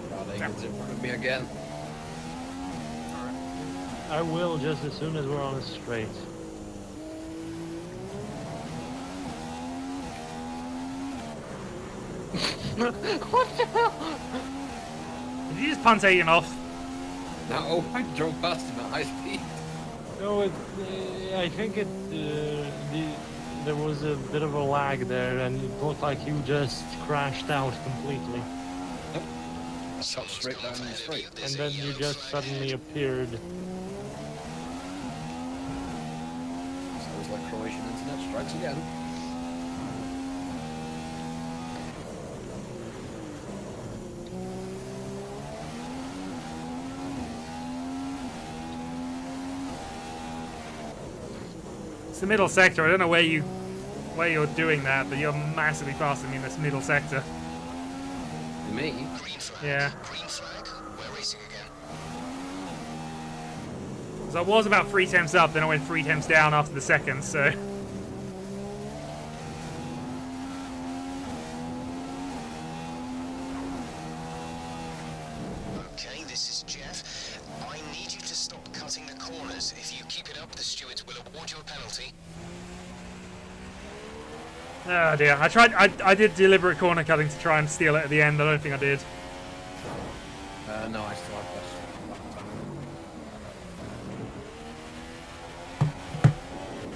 God, Aiken's in front of me again. I will just as soon as we're on a straight. What the hell? Did you just punt Aiden off? No, I drove past him at high speed. No, I think there was a bit of a lag there, and it looked like you just crashed out completely. Nope. I shot straight down the straight. And then you just suddenly appeared. Sounds like Croatian internet strikes again. It's the middle sector. I don't know where you're doing that, but you're massively faster than me in this middle sector. Me? Green flag. Yeah. Green flag. We're racing again. So I was about 3 temps up, then I went 3 temps down after the second, so... Okay, this is Jeff. I need you to stop cutting the corners. If you keep it up, the stewards will award you a penalty. Oh dear, I did deliberate corner cutting to try and steal it at the end. I don't think I did. No, I still have this.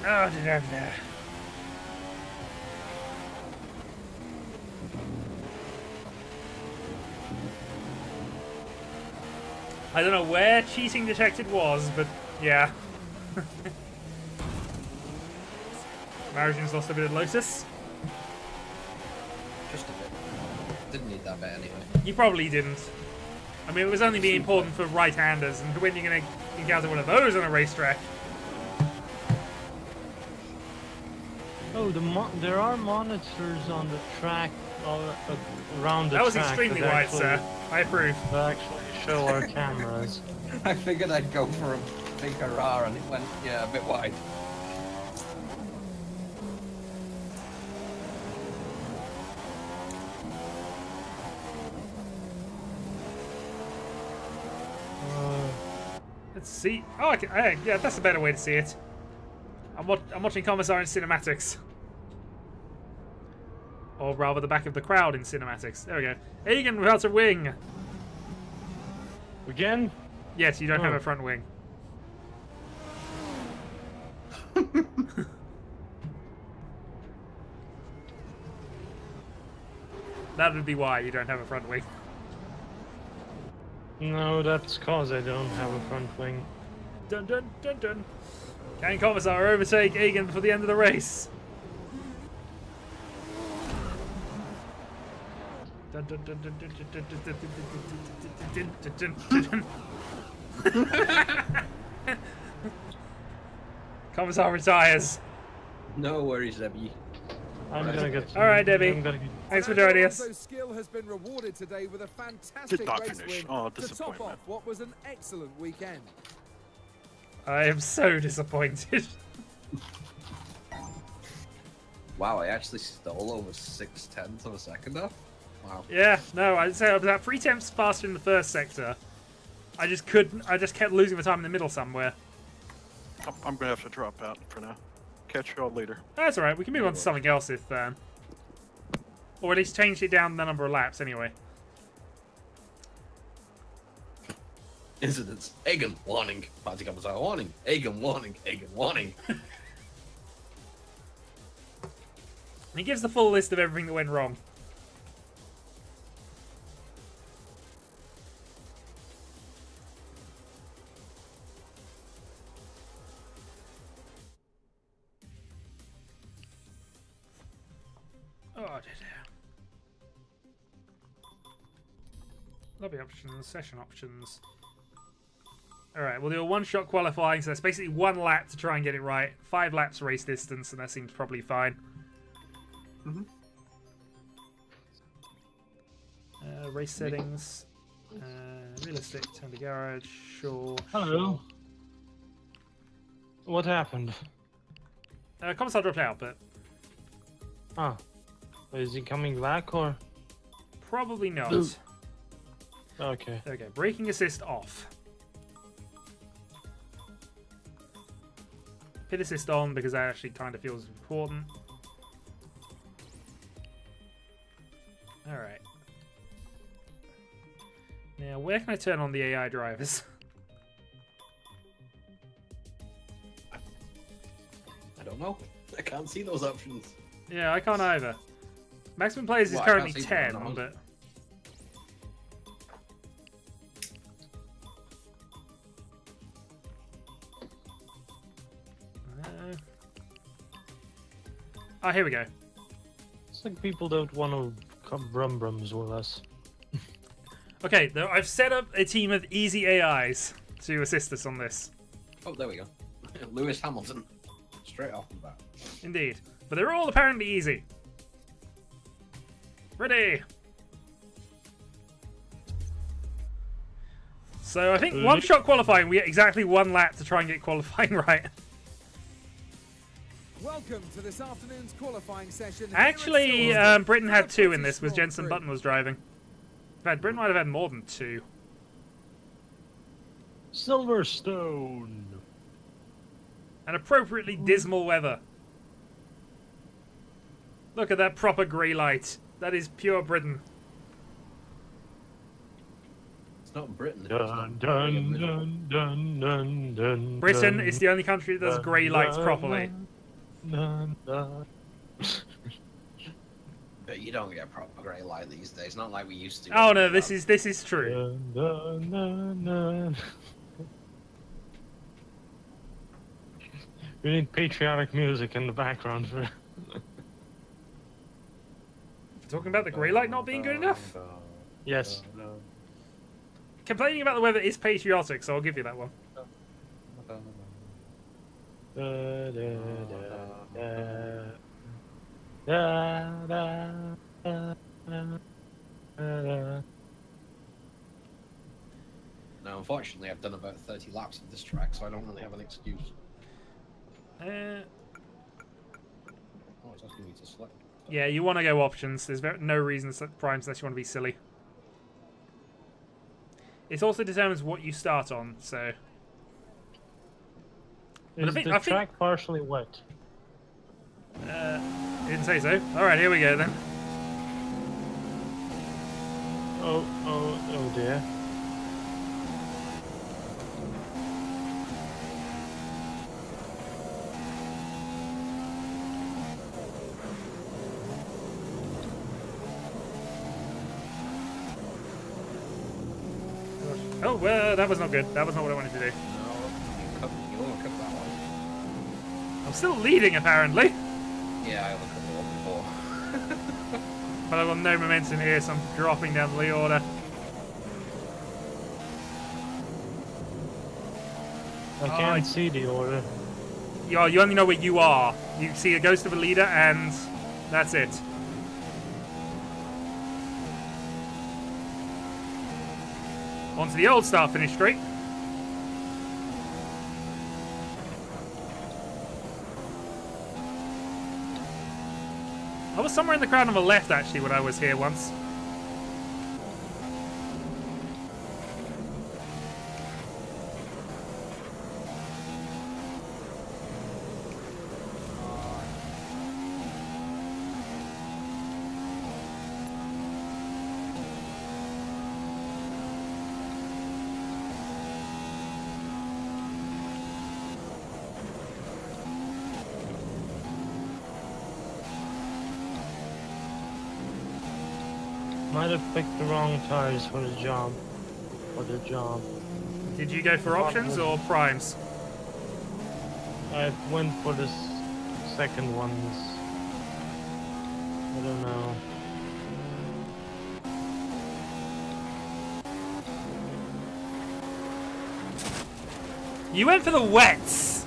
Oh dear. I don't know where cheating detected was, but yeah. Marion's lost a bit of Lotus. Just a bit. Didn't need that bit anyway. You probably didn't. I mean, it was only be important for right-handers, and when you're going to encounter one of those on a racetrack. Oh, there are monitors on the track around the track. That was extremely wide, sir. I approve. That actually show our cameras. I figured I'd go for a big hurrah, and it went, yeah, a bit wide. Let's see. Oh, yeah, that's a better way to see it. I'm watching Commissar in cinematics. Or rather, the back of the crowd in cinematics. There we go. Egan without a wing. Again? Yes, you don't have a front wing. That would be why you don't have a front wing. No, that's cause I don't have a front wing. Dun dun dun dun. Can Commissar overtake Egan for the end of the race? Dun dun dun dun dun dun dun dun dun dun dun. Commissar retires. No worries, Debbie. I'm gonna get. All right, Debbie. Thanks for joining us. Skill has been rewarded today with a fantastic Did not race finish. win Oh, to top disappointment. off what was an excellent weekend. I am so disappointed. Wow, I actually stole over 6/10 of a second off. Wow. Yeah, no, I'd say I was about 3/10 faster in the first sector. I just couldn't. I just kept losing the time in the middle somewhere. I'm gonna have to drop out for now. Catch you all later. That's alright, we can move on to something else if, or at least change it down the number of laps anyway. Incidents. Egan, warning. Party Commissar, warning. Egan, warning. Egan, warning. And he gives the full list of everything that went wrong. Oh, dear. Lobby options, session options. Alright, we'll do a one-shot qualifying, so that's basically 1 lap to try and get it right. 5 laps race distance, and that seems probably fine. Race settings. Realistic, turn to garage, sure. Hello. What happened? Commissar dropped out, but Ah. Is he coming back or? probably not. Okay. There we go. Braking assist off. Pit assist on because that actually kind of feels important. Alright. Now, where can I turn on the AI drivers? I don't know. I can't see those options. Yeah, I can't either. Maximum players is Well, I currently can't see 10, them on. but... Oh, here we go. It's like people don't want to come Brums with us. Okay, I've set up a team of easy AIs to assist us on this. Oh, there we go. Lewis Hamilton. Straight off the bat. Indeed. But they're all apparently easy. Ready! So I think one-shot qualifying, we get exactly 1 lap to try and get qualifying right. Welcome to this afternoon's qualifying session. Actually, Britain had 2 in this, was Jensen Button was driving. In fact, Britain might have had more than 2. Silverstone. And appropriately dismal weather. Look at that proper grey light. That is pure Britain. It's not Britain. Dun dun dun dun dun dun. Britain is the only country that does grey lights properly. Dun, dun. But you don't get proper grey light these days. Not like we used to. Oh no, this is true. Dun, dun, dun, dun. We need patriotic music in the background for. Talking about the grey light not being good enough? Yes. Complaining about the weather is patriotic, so I'll give you that one. Da, da, da, da, da, da, da, da. Now, unfortunately, I've done about 30 laps of this track, so I don't really have an excuse. Oh, it's asking me to select. Yeah, you want to go options. There's no reason to set primes unless you want to be silly. It also determines what you start on, so... Is the track partially wet? Didn't say so. Alright, here we go then. Oh dear. Oh, well, that was not good. That was not what I wanted to do. No, you won't cut that one. I'm still leading, apparently. Yeah, I looked at the one before. But I've got no momentum here, so I'm dropping down the lead order. I can't see the order. You only know where you are. You see a ghost of a leader, and that's it. On to the old start finish straight. I was somewhere in the crowd on the left, actually, when I was here once. Might have picked the wrong tires for the job. Did you go for options or primes? I went for the second ones. I don't know. You went for the wets!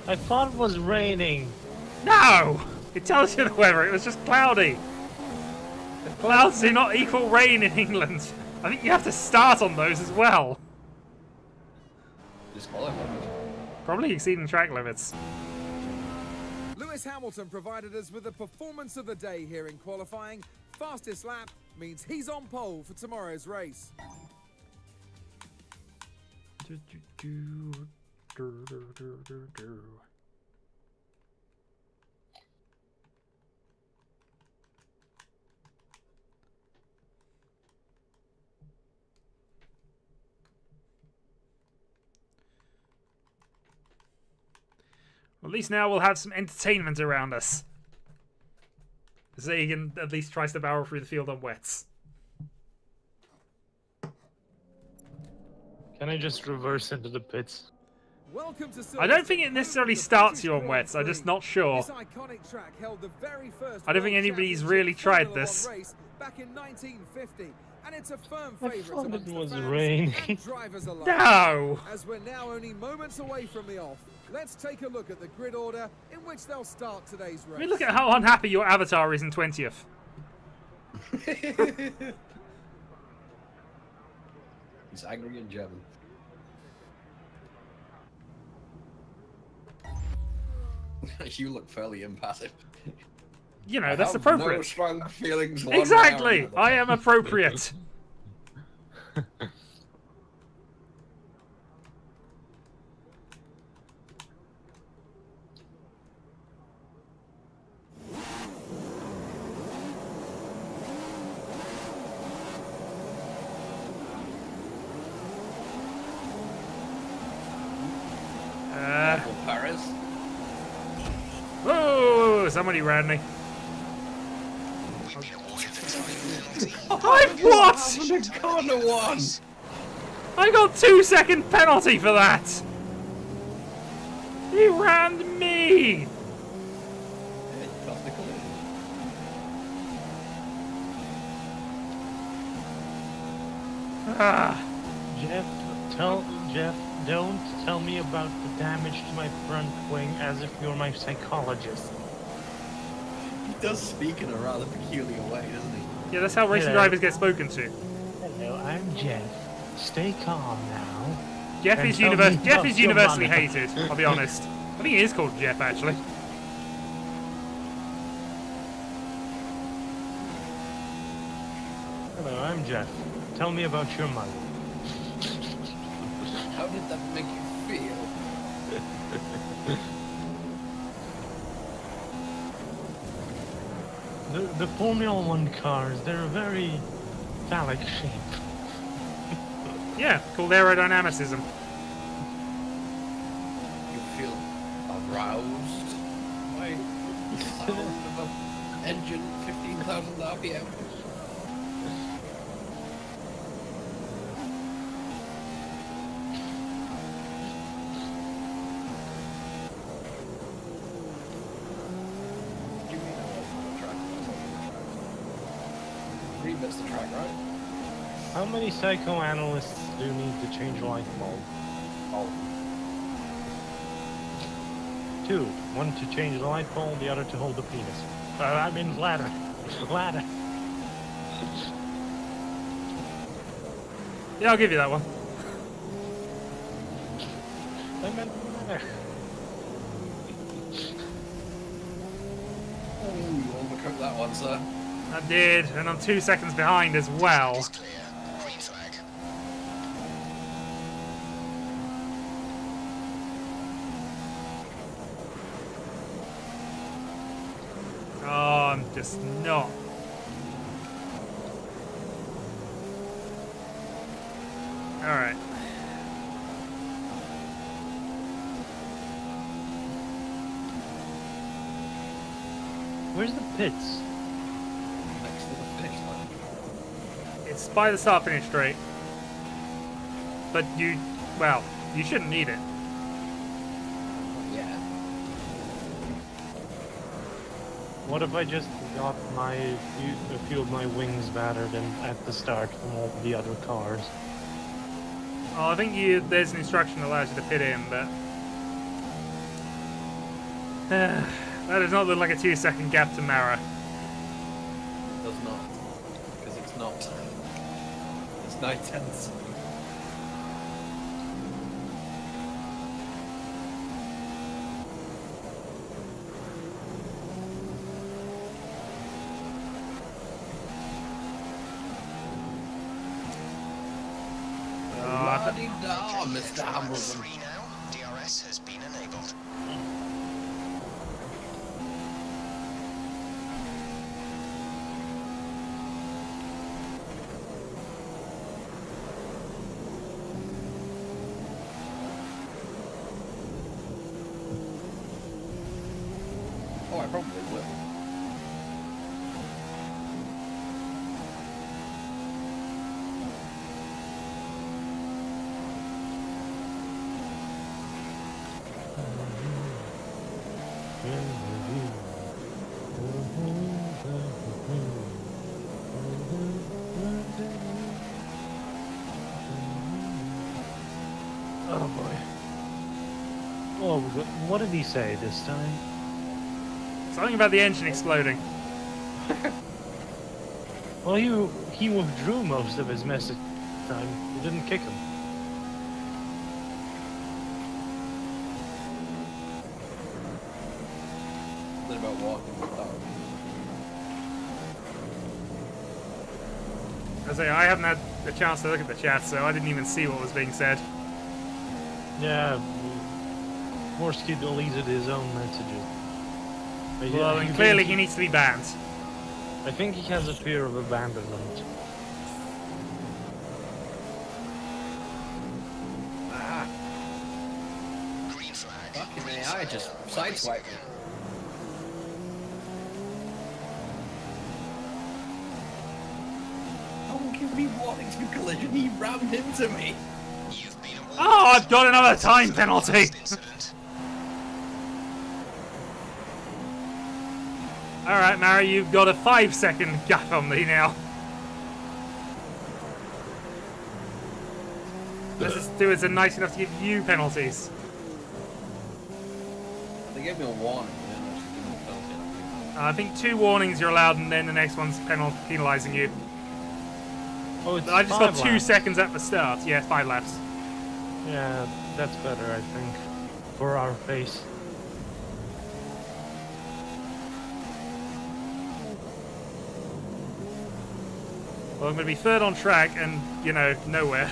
I thought it was raining. No! It tells you the weather, it was just cloudy. Clouds do not equal rain in England. I think you have to start on those as well. Disqualified. Probably exceeding track limits. Lewis Hamilton provided us with the performance of the day here in qualifying. Fastest lap means he's on pole for tomorrow's race. At least now we'll have some entertainment around us. So you can at least tries to barrel through the field on wets. Can I just reverse into the pits? Welcome to I don't think it necessarily starts you on wets, I'm just not sure. This iconic track held the very first I don't think World anybody's Championship really tried Formula this. One race back in 1950, and it's a firm I favourite thought it amongst the was fans raining. and drivers alike. No! As we're now only moments away from the off, let's take a look at the grid order in which they'll start today's race. I mean, look at how unhappy your avatar is in 20th. He's angry and German. You look fairly impassive. You know, I that's have appropriate. No strong feelings. One way or Exactly! another. I am appropriate. Careful, Paris. Whoa! Somebody ran me. I What? Corner one. I got 2-second penalty for that! He ran me! Ah, Jeff, don't tell me about the damage to my front wing as if you're my psychologist. He does speak in a rather peculiar way, doesn't he? yeah, that's how racing Hello. drivers get spoken to. Hello, I'm Jeff. Stay calm now. Jeff And is, tell me Jeff about is your universally mother. hated, I'll be honest. I think he is called Jeff, actually. Hello, I'm Jeff. Tell me about your mother. How did that make you feel? The Formula One cars, they're very phallic shape. Yeah, called aerodynamicism. You feel aroused by the sound of an engine 15,000 RPM. That's the track, right? How many psychoanalysts do you need to change a light bulb? Oh. 2. One to change the light bulb, the other to hold the penis. I mean ladder. Ladder. Yeah, I'll give you that one. I meant ladder. Oh, you overcooked that one, sir. I did, and I'm 2 seconds behind as well. Is clear. Green flag. Oh, I'm just not. Alright. Where's the pits? Next to the finish line. It's by the start finish straight. But you, well, you shouldn't need it. Yeah. What if I just got a few of my wings battered at the start from all the other cars? Oh, I think there's an instruction that allows you to pit in, but that does not look like a 2-second gap to Mara. It does not. Because it's not. It's 9/10. La-di-da, Mr. Hamilton. 3 now. DRS has been enabled. Oh, I probably will. Oh boy. Oh, what did he say this time? Something about the engine exploding. Well, he withdrew most of his message this time. You didn't kick him. Something about walking the dog. I haven't had a chance to look at the chat, so I didn't even see what was being said. Yeah, Morsky deleted his own messages. But yeah, Well, and clearly he needs to be banned. I think he has a fear of abandonment. Ah, Green flag. fucking Green AI flag. just Well sideswiped me. Don't give me warnings for collision, he rammed into me. You've been awarded Oh, I've got another time penalty! incident. Alright, Mara, you've got a 5-second gap on me now. Let's just do it so nice enough to give you penalties. They gave me a warning. They didn't actually give me a penalty. I think 2 warnings you're allowed, and then the next one's penalising you. Oh, it's But I just got 5 2 laps. seconds at the start. Yeah, 5 laps. Yeah, that's better, I think, for our face. Well, I'm going to be 3rd on track and, you know, nowhere.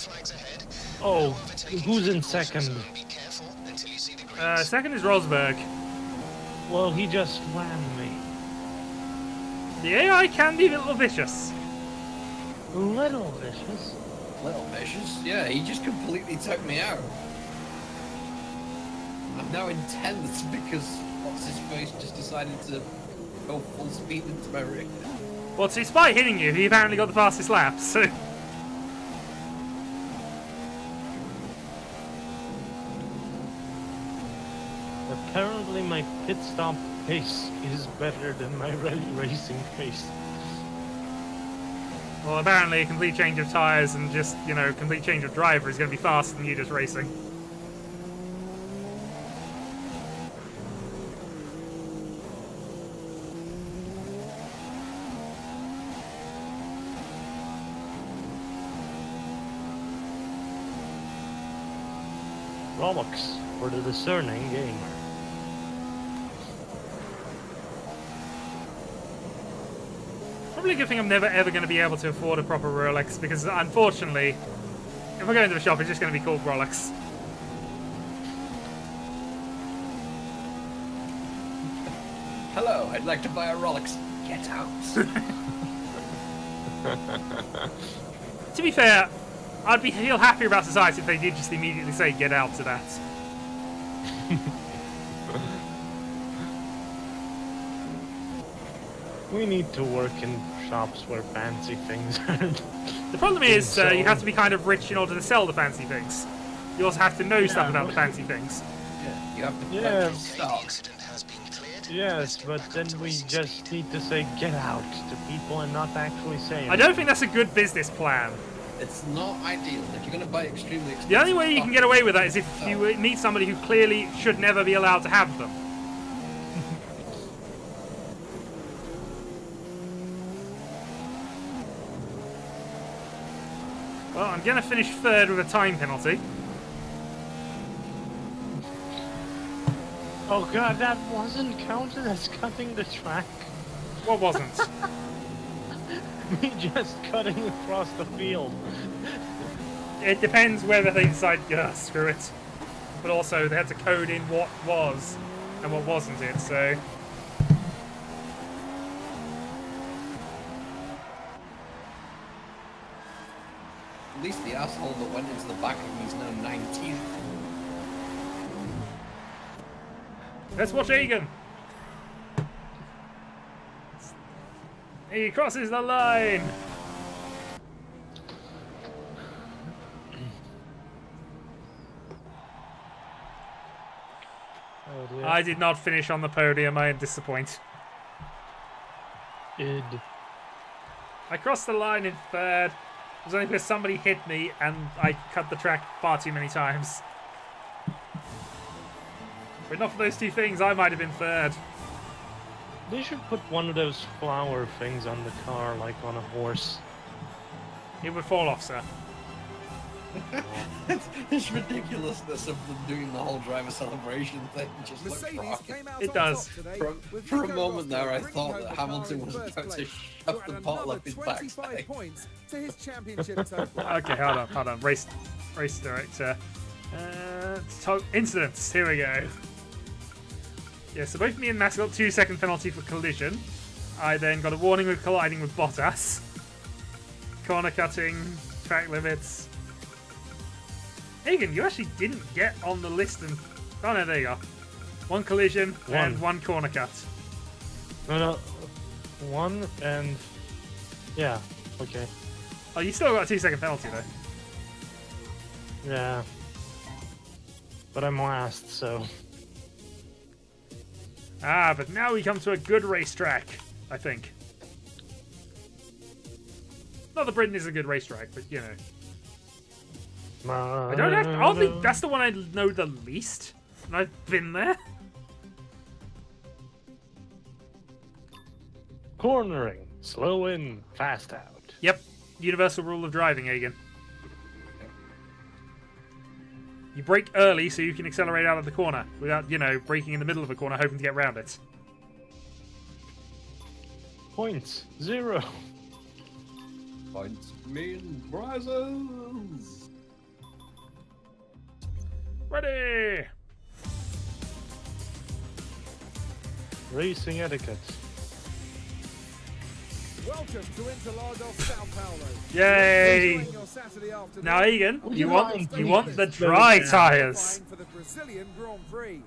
flags ahead. Oh, No overtaking who's in through the caution second? zone. Be careful until you see the greens. Second is Rosberg. Well, he just ran me. The AI can be a little vicious. Little vicious. Little vicious. Yeah, he just completely took me out. I'm now in 10th because what's his face just decided to go full speed into my rear. Well, despite hitting you, he apparently got the fastest lap, so... Apparently my pit stop pace is better than my racing pace. Well, apparently a complete change of tyres and just, you know, complete change of driver is going to be faster than you just racing. Rolex for the discerning gamer. Probably a good thing I'm never ever going to be able to afford a proper Rolex because, unfortunately, if I go into a shop, it's just going to be called Rolex. Hello, I'd like to buy a Rolex. Get out. To be fair, I'd feel happier about society if they did just immediately say get out to that. We need to work in shops where fancy things aren't. The problem is you have to be kind of rich in order to sell the fancy things. You also have to know stuff about the fancy things. Yeah, you have to Yeah. purchase stock. Incident has been cleared. Yes, but then we just need to say get out to people and not actually say I don't think that's a good business plan. It's not ideal. If you're going to buy extremely expensive The only way you stock, can get away with that is if you meet somebody who clearly should never be allowed to have them. Well, I'm going to finish third with a time penalty. Oh god, that wasn't counted as cutting the track. What wasn't? Me just cutting across the field. It depends whether they decide, screw it. But also, they had to code in what was and what wasn't it, so... At least the asshole that went into the back of me is now 19th. Let's watch Egan. He crosses the line. Oh dear. I did not finish on the podium. I am disappointed. I crossed the line in third. It was only because somebody hit me and I cut the track far too many times. But not for those two things, I might have been third. They should put one of those flower things on the car, like on a horse. It would fall off, sir. This ridiculousness of them doing the whole driver celebration thing just looks Mercedes wrong. came out It on does. top today, with For a Nico moment there, I Rosberg thought bringing that home the Hamilton car in was first about to place shove add the bottle another up his 25 backside. points to his championship total. Okay, hold on. Race director. Incidents. Here we go. Yeah, so both me and Mass got 2-second penalty for collision. I then got a warning with colliding with Bottas. Corner cutting, track limits. Egan, you actually didn't get on the list and... Oh no, there you go. One collision and one corner cut. No, one and... Yeah, okay. Oh, you still got a 2-second penalty though. Yeah. But I'm last, so... Ah, but now we come to a good racetrack, I think. Not that Britain is a good racetrack, but you know. I don't have to, oddly, that's the one I know the least. And I've been there. Cornering. Slow in, fast out. Yep. Universal rule of driving, Egan. You brake early so you can accelerate out of the corner without, you know, braking in the middle of a corner hoping to get round it. Points. 0. Points mean prizes. Ready! Racing etiquette. Welcome to Interlagos, Sao Paulo. Yay! Enjoying your Saturday afternoon. Now, Egan, you want the dry Qualifying tyres. for the Brazilian Grand Prix.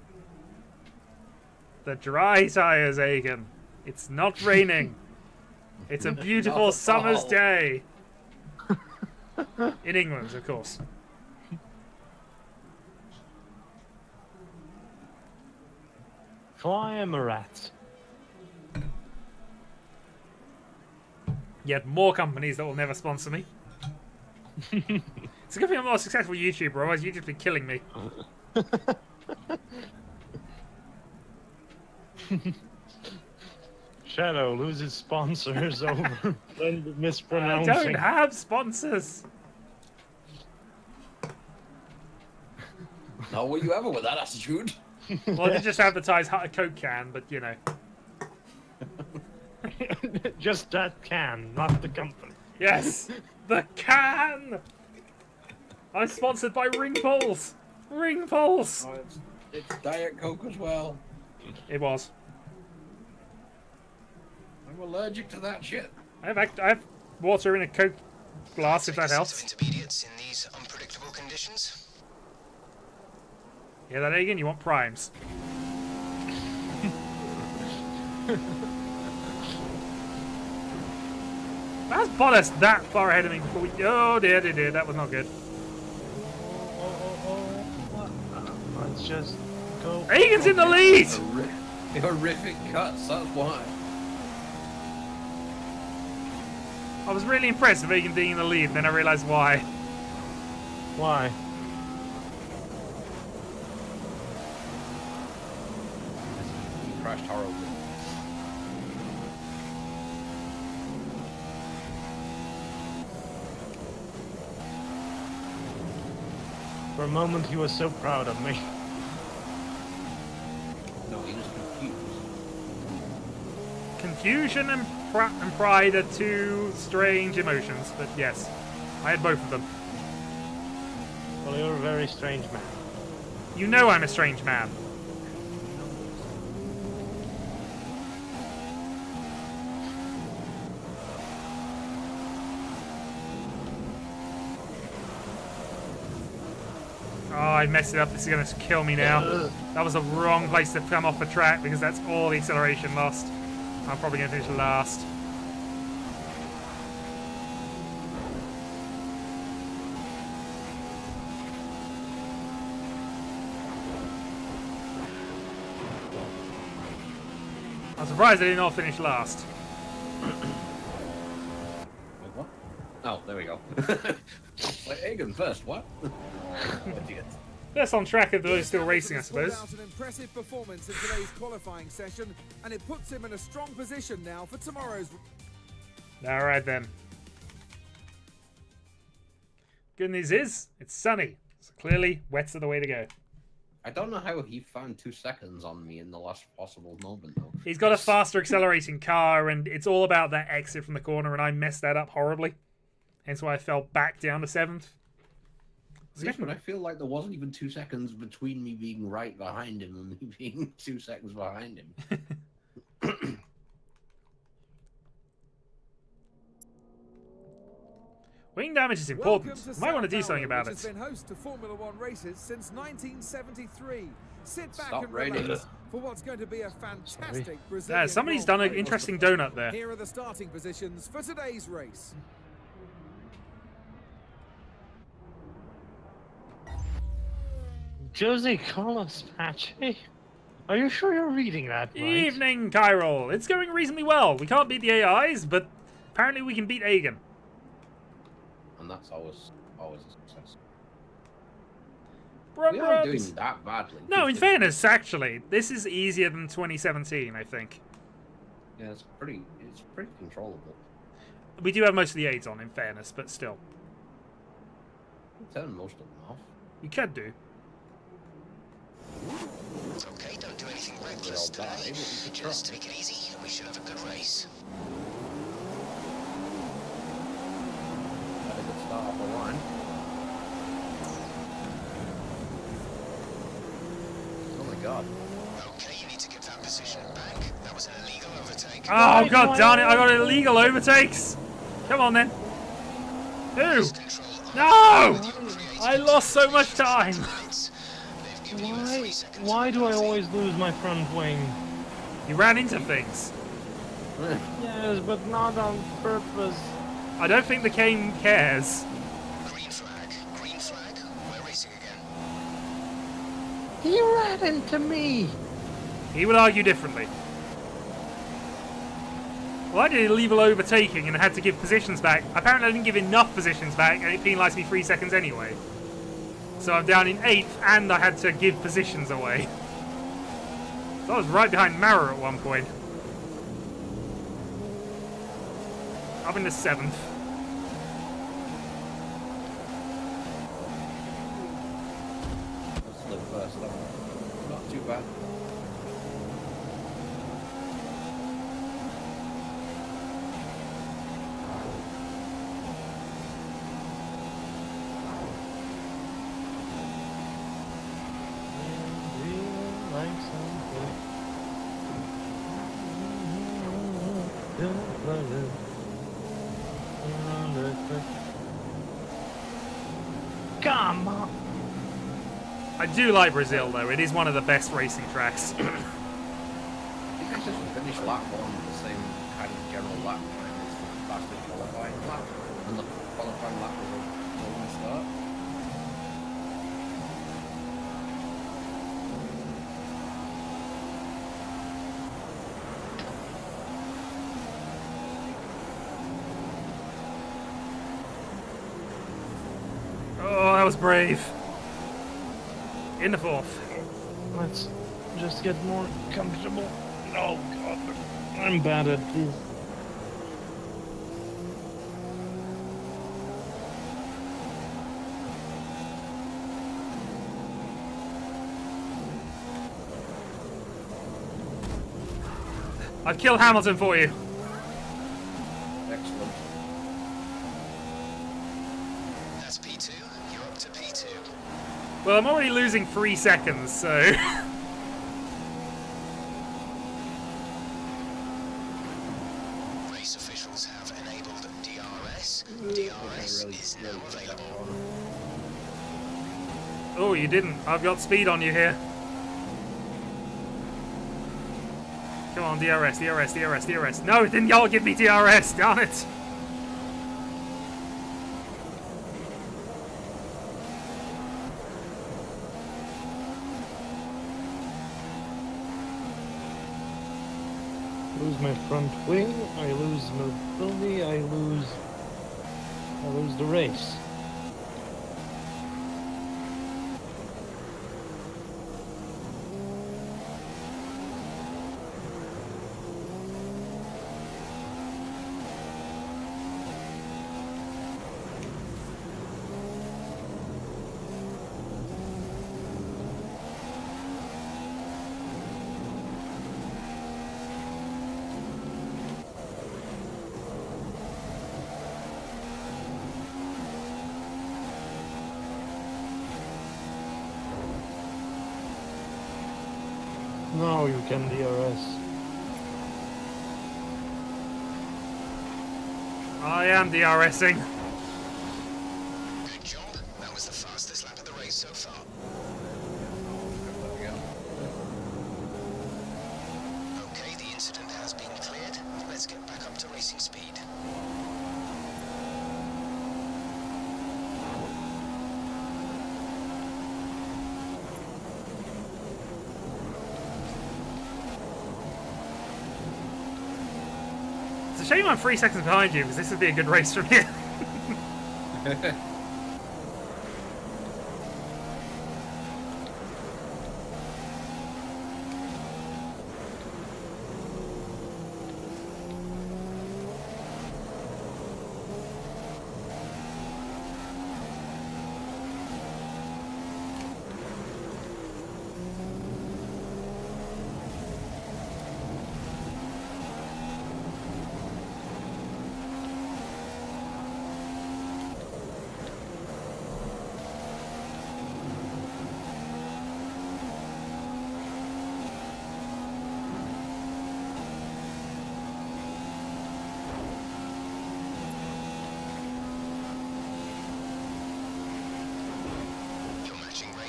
The dry tyres, Egan. It's not raining. It's a beautiful summer's day. In England, of course. Fly Emirat. Yet more companies that will never sponsor me. It's a good thing I'm not a successful YouTuber, otherwise YouTube's been killing me. Shadow loses sponsors over I mispronouncing. don't have sponsors. Not were you ever with that attitude? Well, they just advertise a Coke can, but you know. Just that can, not the company. Yes, the can. I'm sponsored by Ring Pulse. Ring Pulse. Oh, it's Diet Coke as well. It was. I'm allergic to that shit. I have water in a Coke glass, if that helps. Intermediates in these unpredictable conditions. Yeah, that Egan, you want primes. That's Bottas that far ahead of me before we... Oh dear, that was not good. Let's just go. Egan's in the lead! Horrific cuts, that's why. I was really impressed with Egan being in the lead, then I realised why. Why? He crashed horribly. For a moment, he was so proud of me. No, he was confused. Confusion and pride are two strange emotions, but yes, I had both of them. Well, you're a very strange man. You know I'm a strange man. Oh, I messed it up. This is going to kill me now. That was the wrong place to come off the track because that's all the acceleration lost. I'm probably going to finish last. I'm surprised I did not finish last. Wait, what? Oh, there we go. Wait, Egan first, what? Idiot. That's on track if they're still racing, I Lewis pulled suppose. out an impressive performance in today's qualifying session, and it puts him in a strong position now for tomorrow's. Alright then. Good news is, it's sunny. So clearly, wets are the way to go. I don't know how he found 2 seconds on me in the last possible moment, though. He's got a faster accelerating car, and it's all about that exit from the corner, and I messed that up horribly. Hence why I fell back down to 7th. Yes, but I feel like there wasn't even 2 seconds between me being right behind him and me being 2 seconds behind him. Wing damage is important. Might want to do something about it. Has been host to Formula One races since 1973. Sit back Stop and raining. relax for what's going to be a fantastic Brazilian. Yeah, somebody's Grand done an Prix. interesting donut there. Here are the starting positions for today's race. Jose Carlos Pache? Are you sure you're reading that right? Evening, Tyrol. It's going reasonably well. We can't beat the AIs, but apparently we can beat Egan. And that's always a success. Brum, We aren't Brums. doing that badly. No, in fairness, actually, this is easier than 2017, I think. Yeah, it's pretty controllable. We do have most of the aids on, in fairness, but still. Turn most of them off. You could do. Okay, don't do anything reckless We'll die, today. but we could Just try. take it easy and we should have a good race. Had a good start off the line. God. Okay, you need to give that position back. That was an illegal overtake. Oh, god darn it, I got illegal overtakes! Come on then. Who? No! I lost so much time! Why do I always lose my front wing? You ran into things. Yes, but not on purpose. I don't think the game cares. Green flag. Green flag. We're racing again. He ran into me! He would argue differently. Well, I did illegal overtaking and I had to give positions back. Apparently I didn't give enough positions back and it penalised me 3 seconds anyway. So I'm down in 8th and I had to give positions away. So I was right behind Mara at one point. I'm in the 7th. Let's live first, though. Not too bad. Come on! I do like Brazil though, it is one of the best racing tracks. I think I just finished lap 1 with the same kind of general lap time as the fastest qualifying lap. And the qualifying lap was a rolling start. Oh, that was brave. In the 4th. Let's just get more comfortable. Oh god, I'm bad at this. I've killed Hamilton for you. Excellent. That's P2. You're up to P2. Well, I'm already losing 3 seconds, so... Race officials have enabled DRS. DRS is now available. Oh, you didn't. I've got speed on you here. Come on, DRS, DRS, DRS, DRS. No, didn't y'all give me DRS, darn it! Lose my front wing, I lose mobility, I lose the race. Now you can DRS. I am DRSing. Good job. That was the fastest lap of the race so far. There we go. Okay, the incident has been cleared. Let's get back up to racing speed. It's a shame I'm 3 seconds behind you, because this would be a good race from here.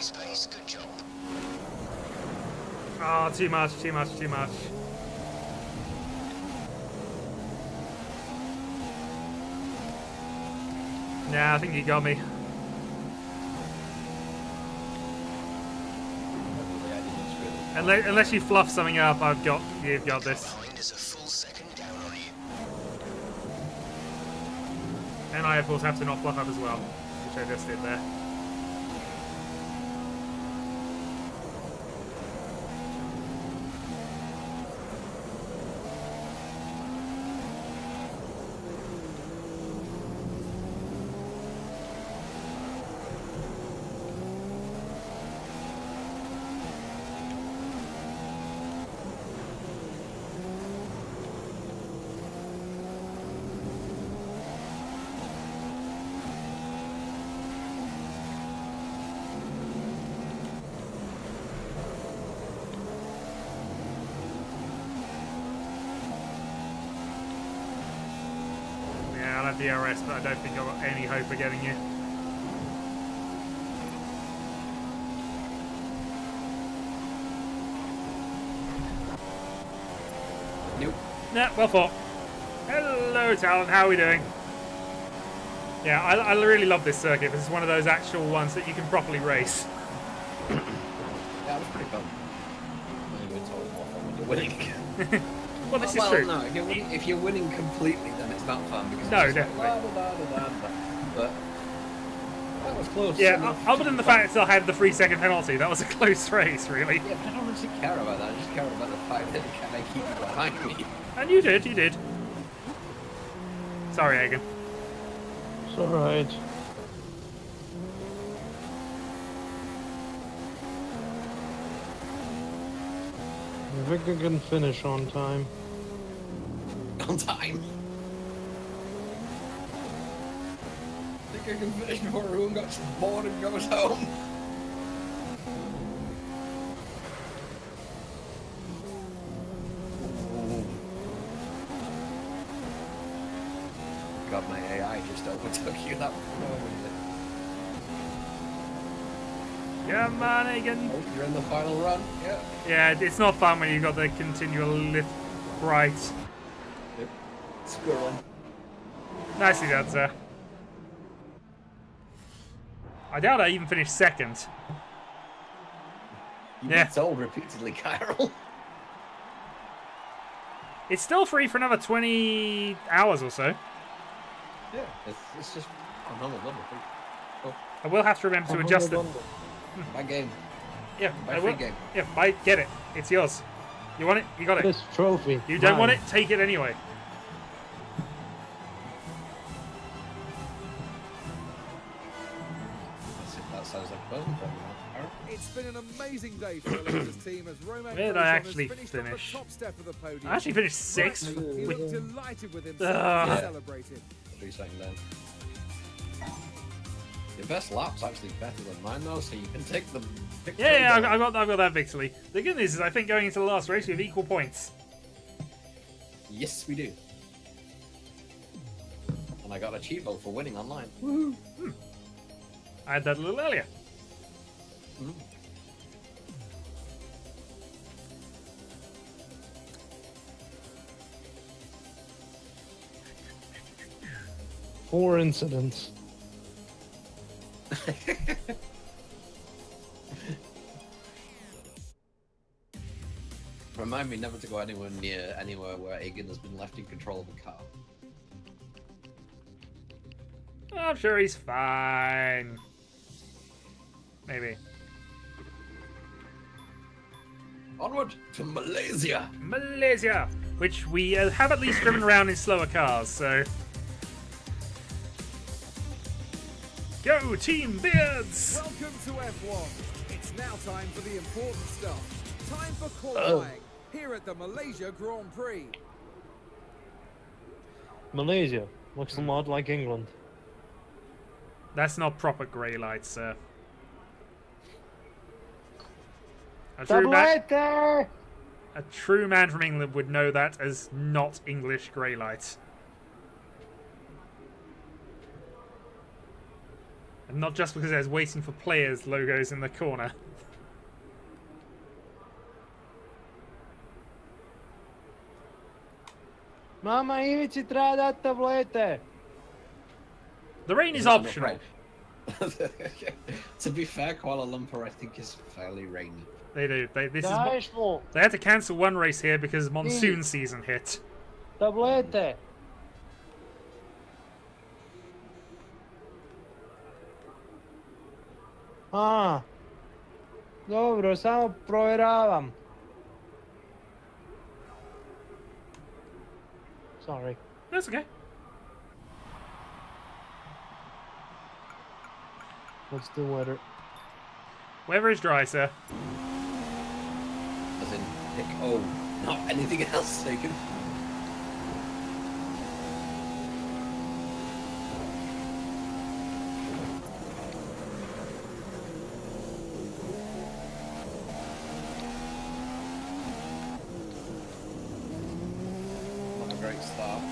Nice pace, good job. Oh, too much, too much, too much. Nah, I think you got me. Unless you fluff something up, you've got this. Behind is a full second down on you. And I, of course, have to not fluff up as well, which I just did there. DRS, but I don't think I've got any hope of getting you. Nope. Nah, well fought. Hello, Talon. How are we doing? Yeah, I really love this circuit. This is one of those actual ones that you can properly race. Yeah, it was pretty fun. It's always more fun when you're winning. Well, this is true. No, if you're winning completely, then it's not fun because no, it's definitely. Like, but that was close. Yeah, other than the fact it still had the 3-second penalty, that was a close race, really. Yeah, but I don't really care about that. I just care about the fact that can I keep it behind me. And you did, you did. Sorry, Egan. It's alright. I think I can finish on time. On time? I think I can finish before everyone gets bored and goes home. God, my AI just overtook you. That was Come on, Egan. oh, you're in the final run. Yeah. Yeah, it's not fun when you've got the continual lift right. Yep. Squirrel. Nicely done, sir. I doubt I even finished second. You've Yeah. been told repeatedly, Kyril. It's still free for another 20 hours or so. Yeah, it's just a normal number. Oh, I will have to remember to adjust it. my game. Yeah, My I free will. game. Yeah, get it. It's yours. You want it? You got it. This trophy. You don't want mine. it? Take it anyway. That sounds like a buzz. It's been an amazing day for the Lakers team as Romain Where did Grosjean I has actually finished on the finish? top step of the podium. I actually finished sixth. He with- looked delighted with himself and celebrated. 3 seconds down. Your best lap's actually better than mine though, so you can take the victory. Yeah, there. I got that victory. The good news is I think going into the last race we have equal points. Yes, we do. And I got a Chivo for winning online. I had that a little earlier. Mm. 4 incidents. Remind me never to go anywhere where Egan has been left in control of the car. I'm sure he's fine. Maybe. Onward to Malaysia! Malaysia! Which we have at least driven around in slower cars, so... Go, Team Beards! Welcome to F1. It's now time for the important stuff. Time for qualifying here at the Malaysia Grand Prix. Malaysia looks a lot like England. That's not proper grey light, sir. A true man from England would know that as not English grey light. And not just because there's waiting for players logos in the corner. Mama, Ivici treba dati tablete. The rain is optional. To be fair, Kuala Lumpur I think is fairly rainy. They do. They They had to cancel one race here because monsoon season hit. Tablete. Dobro, samo provjeravam. Sorry. That's okay. What's the weather? Weather is dry, sir. As in, oh, not anything else taken. Not a great start.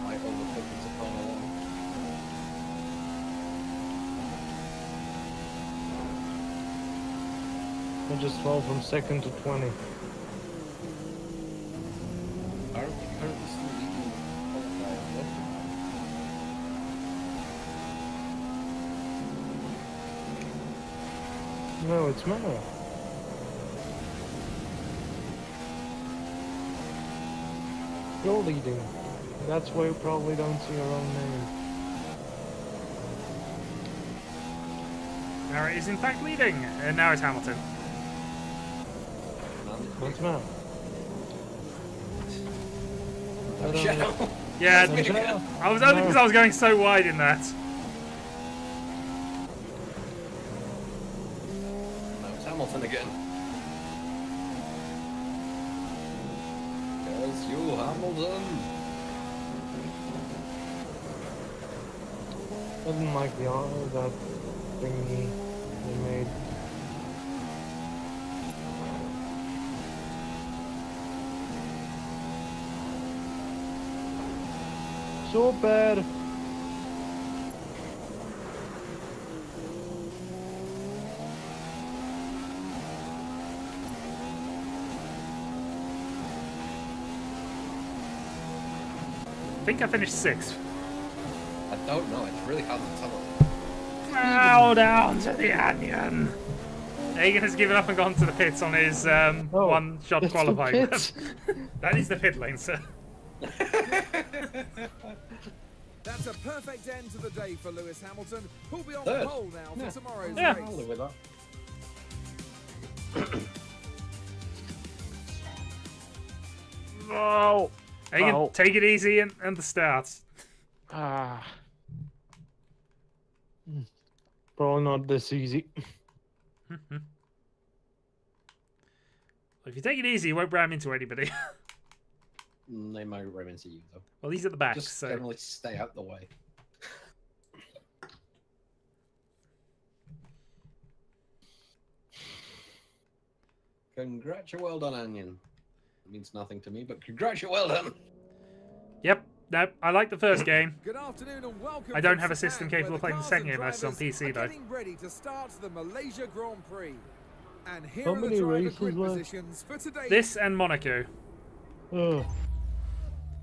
Slight overcookings upon along. I just fell from 2nd to 20. Aren't we currently still leading qualifiers? No, it's Mara. You're leading. That's why you probably don't see your own name. Mara is in fact leading, and now it's Hamilton. What's Mara? Shadow. Yeah, Shadow. I was only because I was going so wide in that. No, it's Hamilton again. There's you, Hamilton. I didn't like the that thingy they made. Super! I think I finished 6th. I don't know, it's really hard to tell. Bow down to the onion. Egan has given up and gone to the pits on his one-shot that's qualifying. the pits. That is the pit lane, sir. That's a perfect end to the day for Lewis Hamilton, who'll be on Third. pole now for tomorrow's Yeah. race. I'll live with that. No! Egan, Oh. take it easy and the start. Probably not this easy. If you take it easy, you won't ram into anybody. They might ram into you though. Well, he's at the back, Just so... generally stay out the way. Congrats, well done, Onion. It means nothing to me, but congrats, well done. Yep, no, I like the first game. Good afternoon and welcome. I don't from have a Japan, system capable where of playing the cars second and game versus on drivers PC are though. getting ready to start the Malaysia Grand Prix. And here How are the many driver races grid left? positions for today. This and Monaco. Ugh.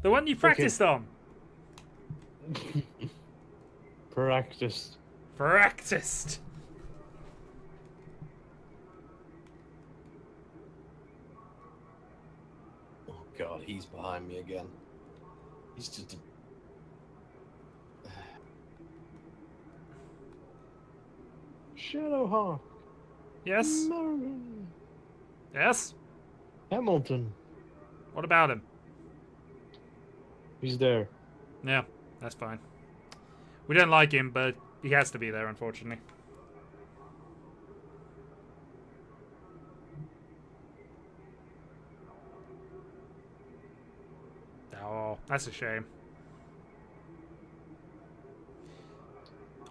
The one you practiced on. Practiced. Practiced. Oh god, he's behind me again. He's just a... Shadowhawk. Yes? Marin. Yes? Hamilton. What about him? He's there. Yeah, that's fine. We don't like him, but he has to be there, unfortunately. Oh, that's a shame.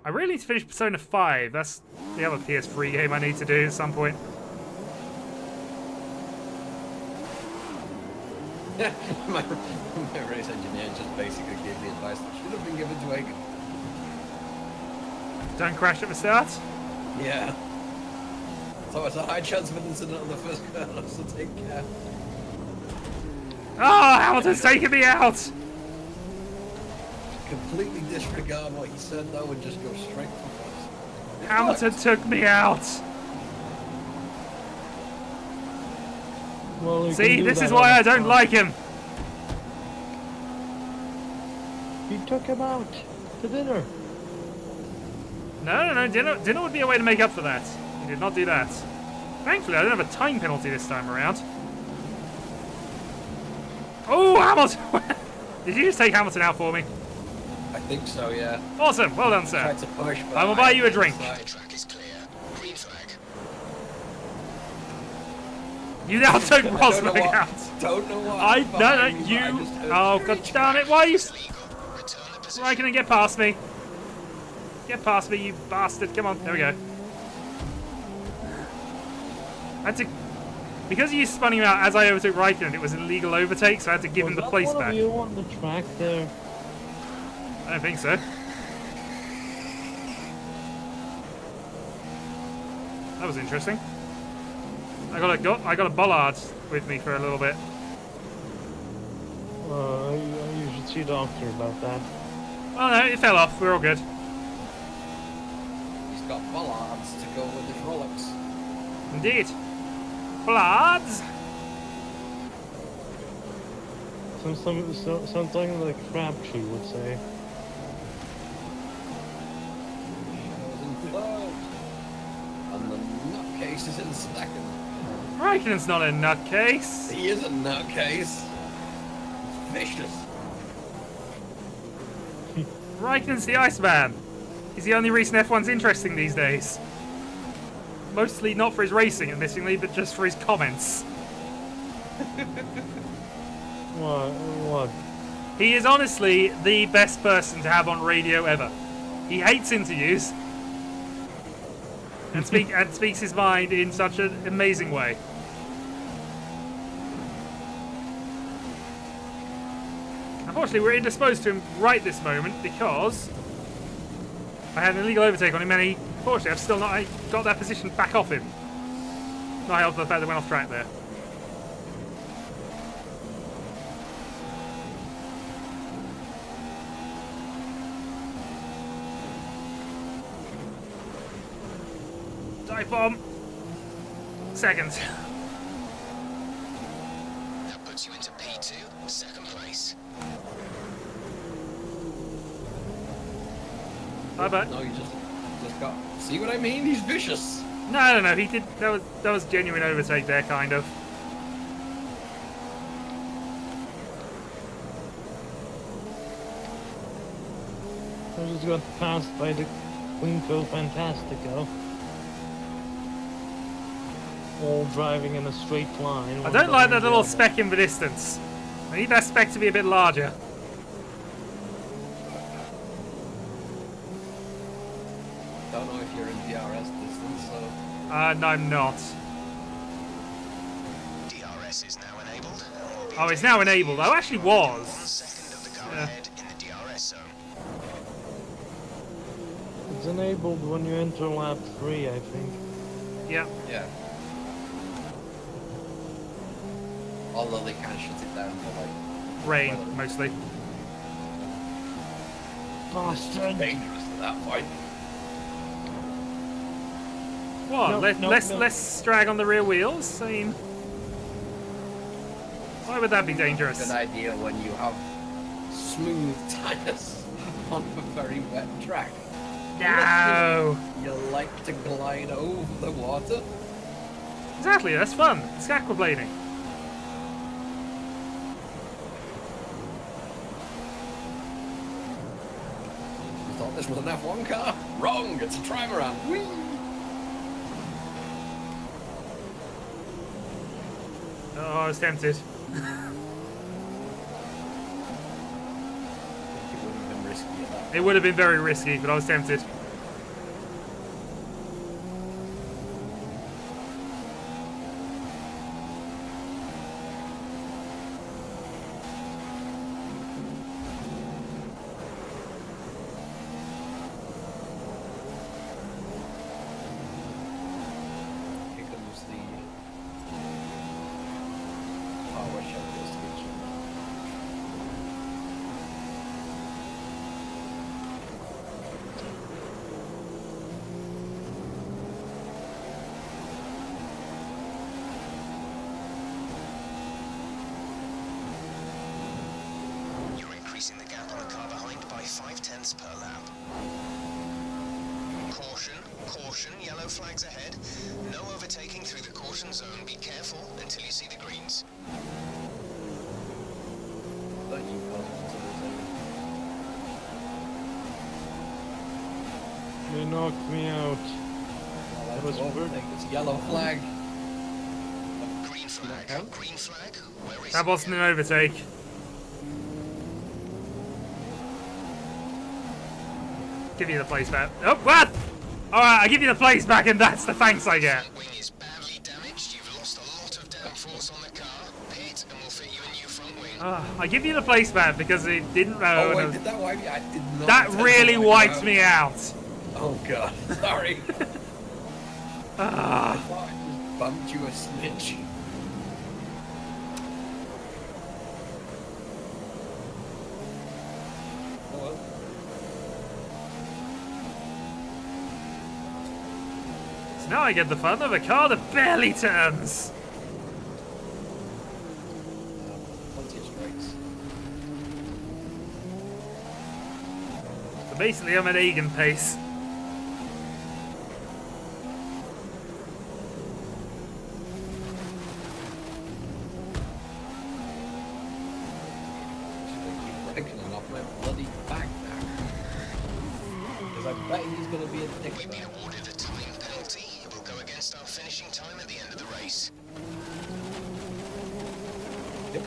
I really need to finish Persona 5. That's the other PS3 game I need to do at some point. my race engineer just basically gave me advice that should have been given to Egan. Don't crash at the start. Yeah. So it's a high chance of an incident on the first corner, so take care. Oh, Hamilton's taking me out! Completely disregard what he said though and just go straight for first. Hamilton took me out! Well, See, this is why I don't like him. He took him out to dinner. No, dinner would be a way to make up for that. He did not do that. Thankfully, I don't have a time penalty this time around. Oh, Hamilton! Did you just take Hamilton out for me? I think so, yeah. Awesome, well done, sir. Tried to push, but I will buy you a drink. The track is clear. Green flag. You now took I Rosberg don't know out. Don't know what. I no, I just you. heard Oh god damn it! Why are you? Legal. Return the position. Right, can I get past me? Get past me, you bastard! Come on, there we go. I had to, because you spun him out as I overtook Raikkonen. It was an illegal overtake, so I had to give him the place Was that one back. of you on the track there? I don't think so. That was interesting. I got a bollard with me for a little bit. You should see a doctor about that. Oh no, it fell off. We're all good. He's got bollards to go with his Rolex. Indeed. Bollards. Something like Crabtree would say. And the nutcase is in second. Raikkonen's not a nutcase. He is a nutcase. Vicious. Raikkonen's the Iceman. He's the only reason F1's interesting these days. Mostly not for his racing, admittingly, but just for his comments. What? He is honestly the best person to have on radio ever. He hates interviews and speaks his mind in such an amazing way. Unfortunately, we're indisposed to him right this moment because I had an illegal overtake on him, and unfortunately, I've still not got that position back off him. Not helped by the fact that I went off track there. Dive bomb. Seconds. That puts you into P2, second place. Bye bye. No, you just got. See what I mean? He's vicious. No. He did. That was genuine overtake there, kind of. I just got passed by the Quinco Fantastico. All driving in a straight line. I don't like that little speck in the distance. I need that speck to be a bit larger. Don't know if you're in DRS distance, so. No, I'm not. DRS is now enabled. Oh, it's now enabled. Oh, actually 1 was. second of the car Yeah. ahead in the DRS zone. It's enabled when you enter lap 3, I think. Yeah. Yeah. Although they can shut it down for like. Rain, mostly. Bastard! Dangerous at that point. What? No, Less no. less drag on the rear wheels? I mean, why would that be dangerous? Good idea when you have smooth tires on a very wet track. No. You like to glide over the water. Exactly. That's fun. It's aquaplaning. You thought this was an F1 car? Wrong. It's a trimaran. Whee! Oh, I was tempted. It would have been risky at that. It would have been very risky, but I was tempted. increasing the gap on the car behind by 0.5 per lap. Caution, caution, yellow flags ahead. No overtaking through the caution zone. Be careful until you see the greens. They knocked me out. That was it's yellow flag. Green flag, green flag. Where is That wasn't an overtake. Give you the place back. Oh, what? Alright, I give you the place back, and that's the thanks I get. wing is badly damaged. You've lost a lot of downforce on the car. Pit, and we'll fit you a new front wing. I give you the place back because it didn't. Oh wait, did that wipe you? I did not. That really wiped me out. Oh god, sorry. I thought I just bumped you a smidge. Oh well. So now I get the fun of a car that barely turns. Plenty of strikes. So basically, I'm at Egan pace. Reckoning off my bloody back now. Because I bet he's going to be a dick. We've been awarded a time penalty. It will go against our finishing time at the end of the race. Yep.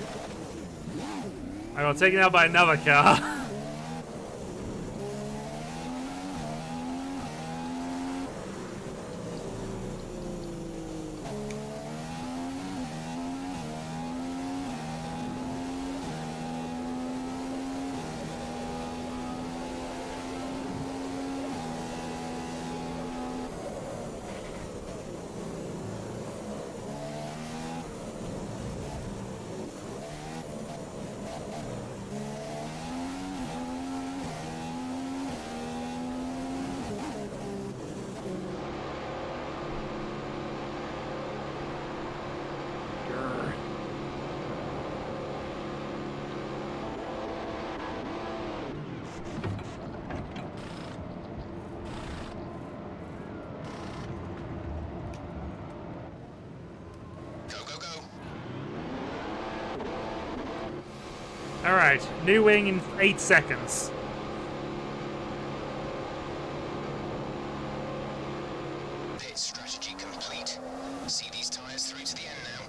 I got taken out by another car. Alright, new wing in 8 seconds. Pit strategy complete. See these tyres through to the end now.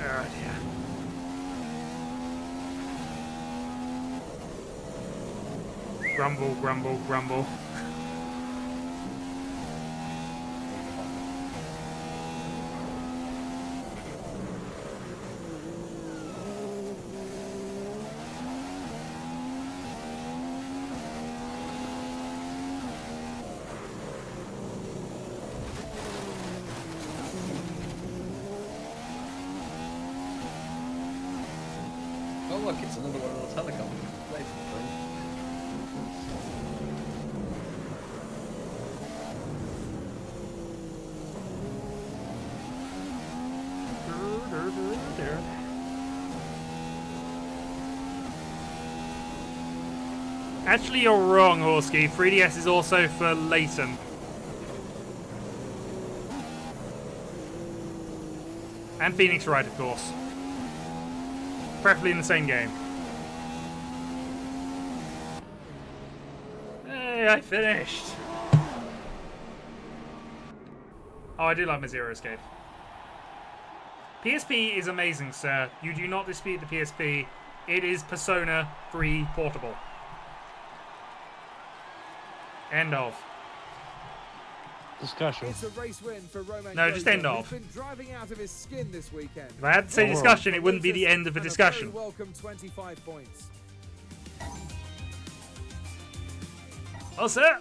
Oh dear. Grumble, grumble, grumble. Oh look, it's another one of those helicopters. Nice. Actually, you're wrong, Horsky. 3DS is also for Leighton. And Phoenix Wright, of course. Preferably in the same game. Hey, I finished! Oh, I do like my Zero Escape. PSP is amazing, sir. You do not dispute the PSP. It is Persona 3 portable. End of. discussion. It's a race win for Roman No, just end off. He's been driving out of his skin this weekend. If I had to say discussion, it wouldn't be the end of a And discussion. very welcome 25 points. Well, sir,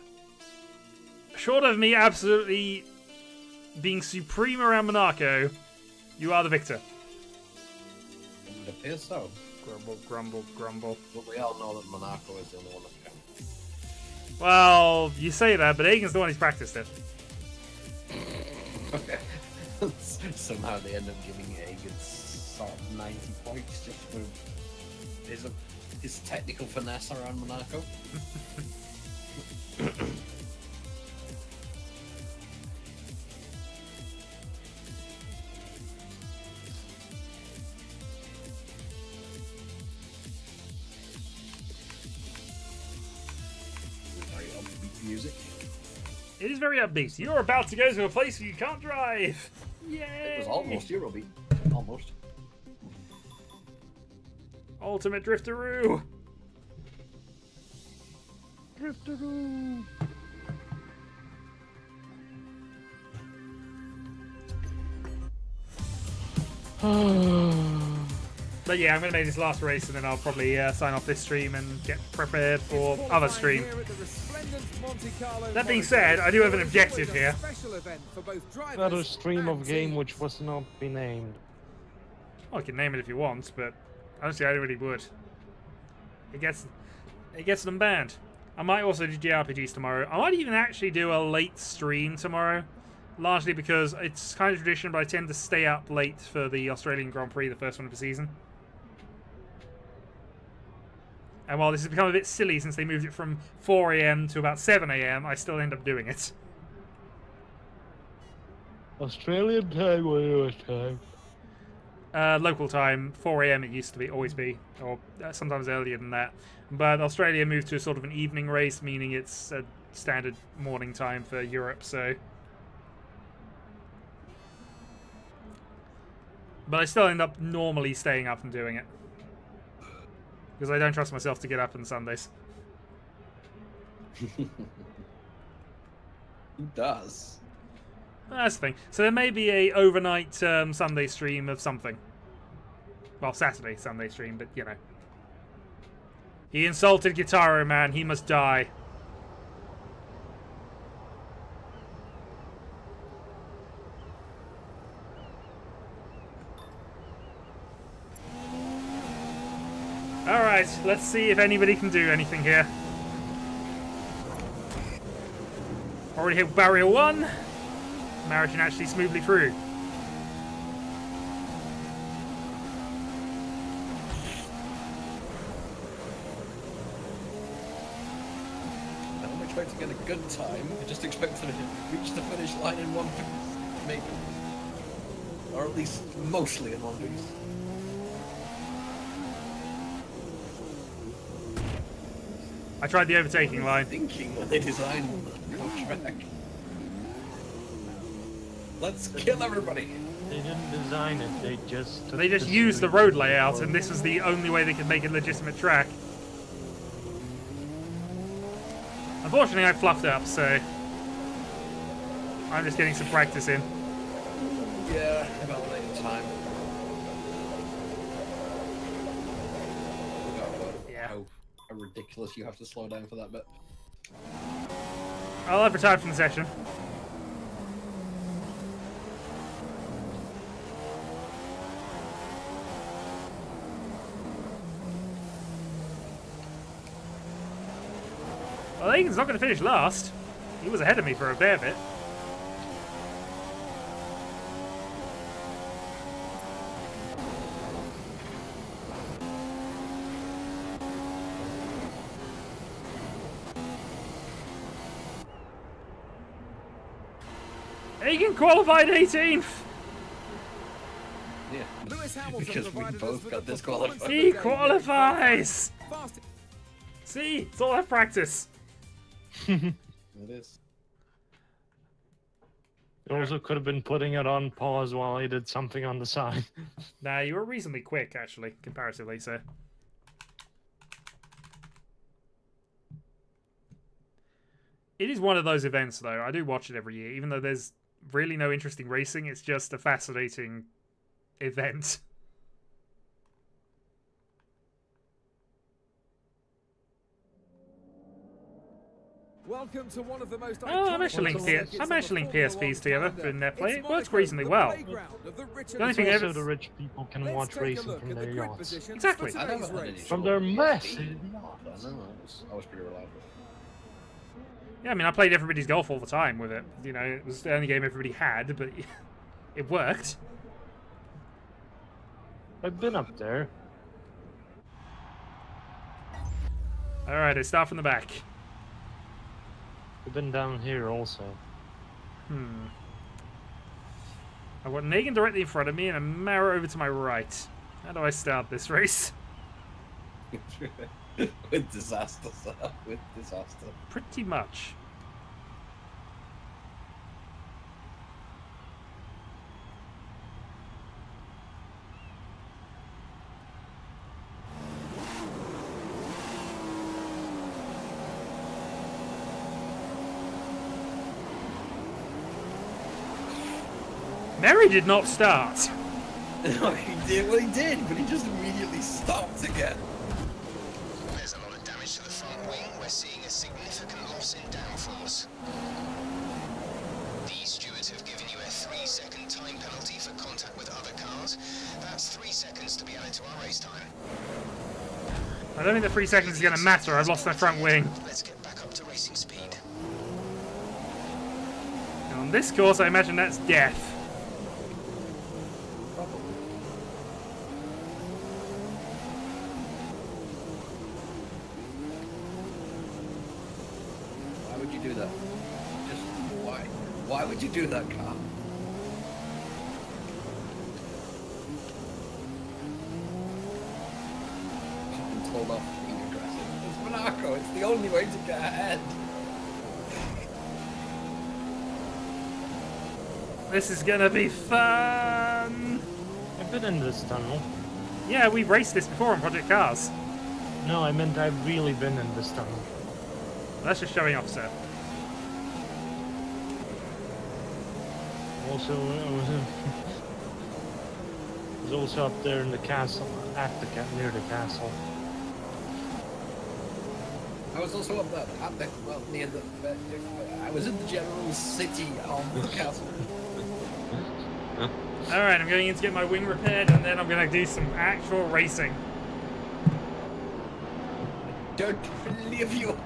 short of me absolutely being supreme around Monaco, you are the victor. It appears so. Grumble, grumble, grumble. But we all know that Monaco is the only one that counts. Well, you say that, but Egan's the one who's practiced it. Okay. Somehow they end up giving Egan sort of 90 points just for his technical finesse around Monaco. Very upbeat music. It is very upbeat. You're about to go to a place where you can't drive. Yay! It was almost Eurobeat. Almost. Ultimate Drifteroo. Drifteroo. But yeah, I'm going to make this last race and then I'll probably sign off this stream and get prepared for other stream. That being said, I do have an objective here. Another stream of game which was not be named. Well, I can name it if you want, but honestly, I really would. It gets them banned. I might also do JRPGs tomorrow. I might even actually do a late stream tomorrow. Largely because it's kind of tradition, but I tend to stay up late for the Australian Grand Prix, the first one of the season. And while this has become a bit silly since they moved it from 4 AM to about 7 AM, I still end up doing it. Australian time or US time? Local time, 4 AM it used to be, always be, or sometimes earlier than that. But Australia moved to a sort of an evening race, meaning it's a standard morning time for Europe, so... But I still end up normally staying up and doing it. Because I don't trust myself to get up on Sundays. Who does? That's the thing. So there may be a overnight Sunday stream of something. Well, Saturday Sunday stream, but you know. He insulted Guitaro Man. He must die. Alright, let's see if anybody can do anything here. Already hit barrier 1. Marriage actually smoothly through. I don't expect to get a good time. I just expect to reach the finish line in one piece, maybe. Or at least mostly in one piece. I tried the overtaking line. Thinking when they designed the track. Let's kill everybody. They didn't design it, They just used the road layout, and this was the only way they could make a legitimate track. Unfortunately, I fluffed up, so I'm just getting some practice in. Yeah, about late time. Yeah. How ridiculous you have to slow down for that bit. I'll have retired from the session. Well, Egan's not going to finish last. He was ahead of me for a fair bit. Egan qualified 18th. Yeah, Lewis Hamilton because we provided us both with got a disqualified. performance of He the day. qualifies. Fast- See, it's all that practice. It is. It also could have been putting it on pause while I did something on the side. Nah, you were reasonably quick, actually, comparatively, so. It is one of those events, though. I do watch it every year, even though there's really no interesting racing. It's just a fascinating event. Welcome to one of the most I'm actually linking PSPs together in their play. It works reasonably well. The only thing Also, the rich people can watch racing from their yachts. Exactly. From their massive I know, I was pretty reliable. Yeah, I mean, I played everybody's golf all the time with it. You know, it was the only game everybody had, but it worked. I've been up there. Alright, I start from the back. I've been down here also. I've got Negan directly in front of me and a Mara over to my right. How do I start this race? With disaster, sir. With disaster. Pretty much. Mary did not start. No, he did. Well, he did, but he just immediately stopped again. There's a lot of damage to the front wing. We're seeing a significant loss in downforce. These stewards have given you a 3-second time penalty for contact with other cars. That's 3 seconds to be added to our race time. I don't think the 3 seconds is going to matter. I've lost my front wing. Let's get back up to racing speed. And on this course, I imagine that's death. Why would you do that? Just why? Why would you do that, car? I've been told off for being aggressive. It's Monaco. It's the only way to get ahead. This is gonna be fun! I've been in this tunnel. Yeah, we've raced this before on Project Cars. No, I meant I've really been in this tunnel. That's just showing off, sir. Also, I was also up there in the castle, near the castle. I was also up there at the, well, near the, I was in the general city of the castle. Alright, I'm going in to get my wing repaired, and then I'm going to do some actual racing. Don't believe you.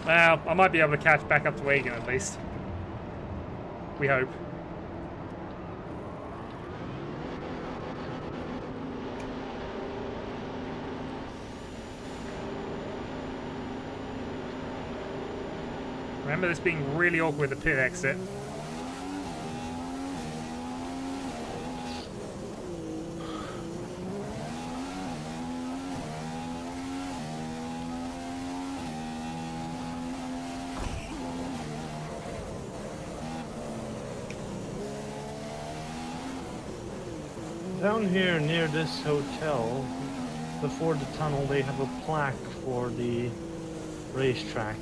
Well, I might be able to catch back up to Wagon at least. We hope. Remember this being really awkward at the pit exit. Down here near this hotel, before the tunnel, they have a plaque for the racetrack.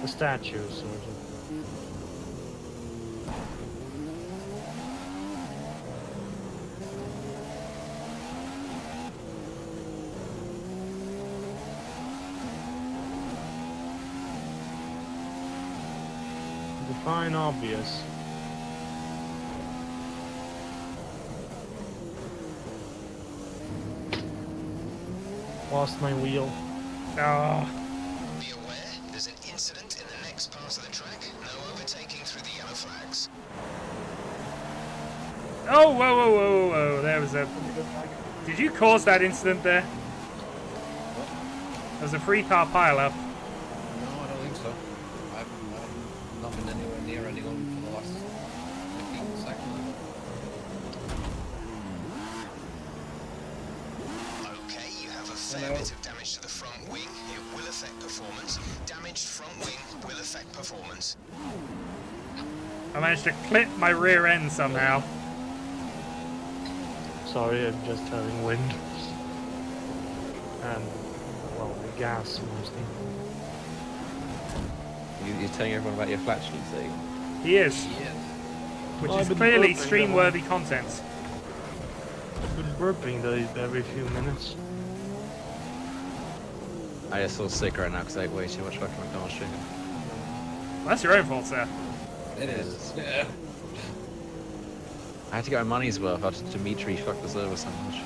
A statue, sort of. Define obvious. Lost my wheel. Oh. Be aware, there's an incident in the next part of the track. No overtaking through the yellow flags. Oh, whoa, whoa, whoa, whoa. There was a... Did you cause that incident there? There was a 3-car pile-up. No, I don't think so. I've not been anywhere near anyone for the last 15 seconds. Okay, you have a fair bit of damage to the front wing. It will affect performance. Damaged front wing will affect performance. I managed to clip my rear end somehow. Sorry, I'm just having wind. And well, the gas mostly. You're telling everyone about your flat sheet thing. He is, Yeah. which Well, is I've been clearly burping stream-worthy content. I've been burping those every few minutes. I just feel sick right now because I ate way too much fucking McDonald's chicken. That's your own fault, sir. It is. Yeah. I had to get my money's worth after Dimitri fucked us over so much.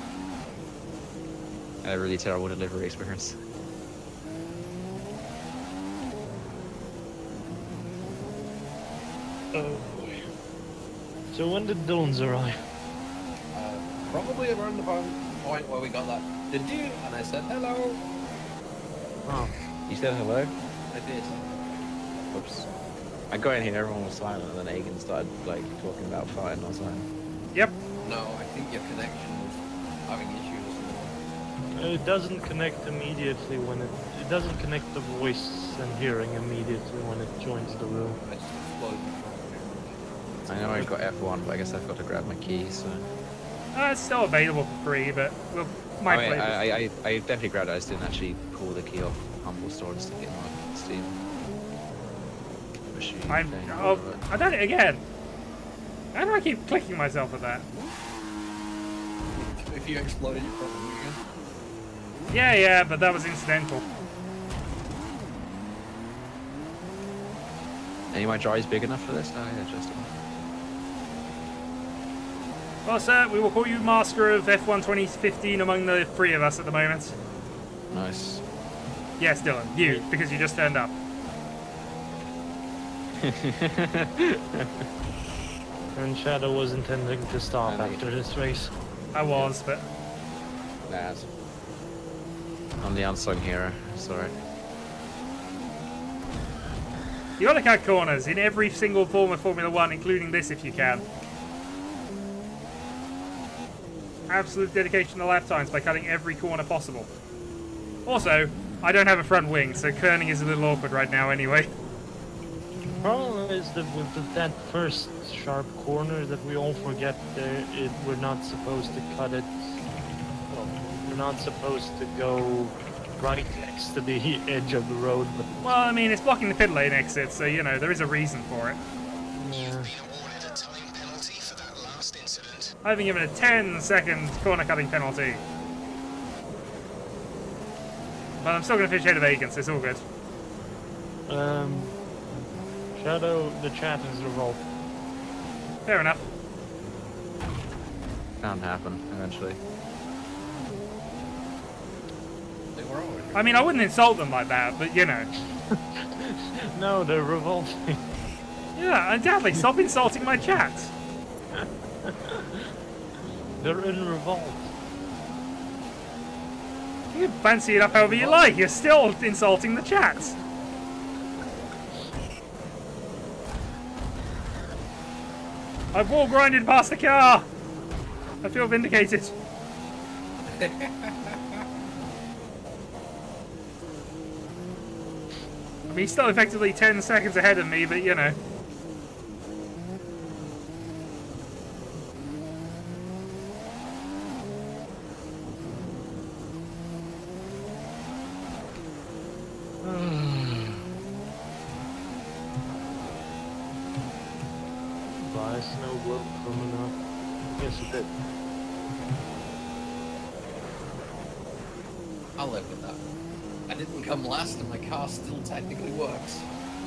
I had a really terrible delivery experience. Oh boy. So when did Dylan's arrive? Probably around the point where we got that. Did you? And I said hello. Oh. You said hello? I did. Oops. I got in here, everyone was silent, and then Egan started like talking about fighting. I was like, Yep. No, I think your connection was having issues or something. It doesn't connect immediately when it doesn't connect the voice and hearing immediately when it joins the room. I just exploded. I know I got F1, but I guess I've got to grab my key, so. It's still available for free, but we'll might play this. I definitely grabbed it, I just didn't actually pull the key off Humble Store and stick it in my Steam machine. I've done it again. How do I keep clicking myself at that? If you exploded, you probably again. Yeah, but that was incidental. Any of my dries big enough for this? Oh yeah, just. Well, sir, we will call you Master of F1 2015 among the three of us at the moment. Nice. Yes, Dylan, you, because you just turned up. And Shadow was intending to stop after this race. I was, but... Nah, I'm the unsung hero, sorry. You gotta cut corners in every single form of Formula 1, including this if you can. Absolute dedication to lifetimes by cutting every corner possible. Also, I don't have a front wing, so kerning is a little awkward right now anyway. The problem is that with that first sharp corner that we all forget we're not supposed to cut it. Well, we're not supposed to go right next to the edge of the road. But well, I mean, it's blocking the pit lane exit, so, you know, there is a reason for it. yeah. I've been given a 10-second corner cutting penalty. But I'm still going to finish ahead of Egan, so it's all good. Shadow, the chat is revolved. Fair enough. Bound to happen, eventually. They were always. I mean, I wouldn't insult them like that, but, you know. No, they're revolting. Yeah, undoubtedly, stop insulting my chat. They're in revolt. You can fancy it up however you like, you're still insulting the chat. I've wall grinded past the car. I feel vindicated. I mean, he's still effectively 10 seconds ahead of me, but you know. Buy a snow globe coming up. Yes, it did. I'll live with that. I didn't come last and my car still technically works.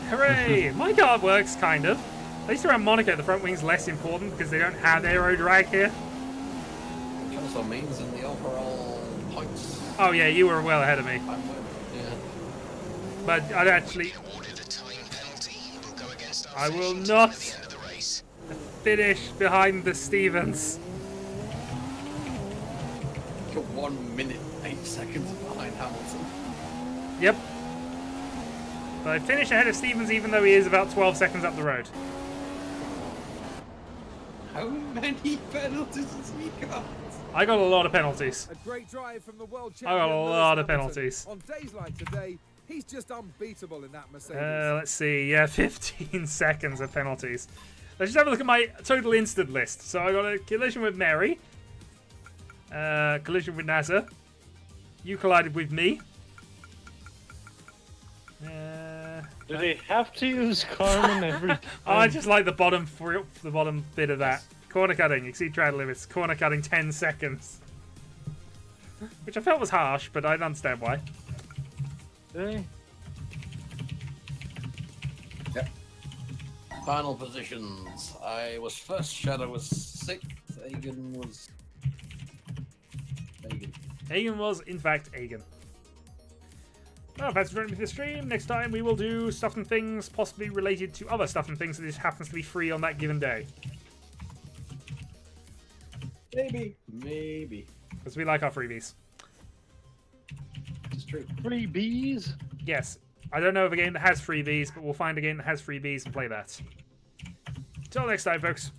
Hooray! My car works, kind of. At least around Monaco, the front wing's less important because they don't have aero drag here. Which also means in the overall points, Oh yeah, you were well ahead of me. I'm with. Yeah. But I'd actually... I will not finish behind the Stevens. You're 1 minute, 8 seconds behind Hamilton. Yep. But I finished ahead of Stevens even though he is about 12 seconds up the road. How many penalties has he got? I got a lot of penalties. A great drive from the world I got a champion. lot of Lewis Hamilton. penalties. On days like today, he's just unbeatable in that Mercedes. Let's see. Yeah, 15 seconds of penalties. Let's just have a look at my total instant list. So I got a collision with Mary. Collision with NASA. You collided with me. Do they have to use Carmen every time? Oh, I just like the bottom bit of that. Corner cutting, exceed track limits. Corner cutting 10 seconds. Which I felt was harsh, but I understand why. Really? Yep. Final positions. I was first, Shadow was 6th, Aegon was... Aegon was, in fact, Aegon. Well, thanks for joining me for the stream. Next time we will do stuff and things possibly related to other stuff and things that just happens to be free on that given day. Maybe. Maybe. Because we like our freebies. It's true. Freebies? Yes. I don't know of a game that has freebies, but we'll find a game that has freebies and play that. Till next time, folks.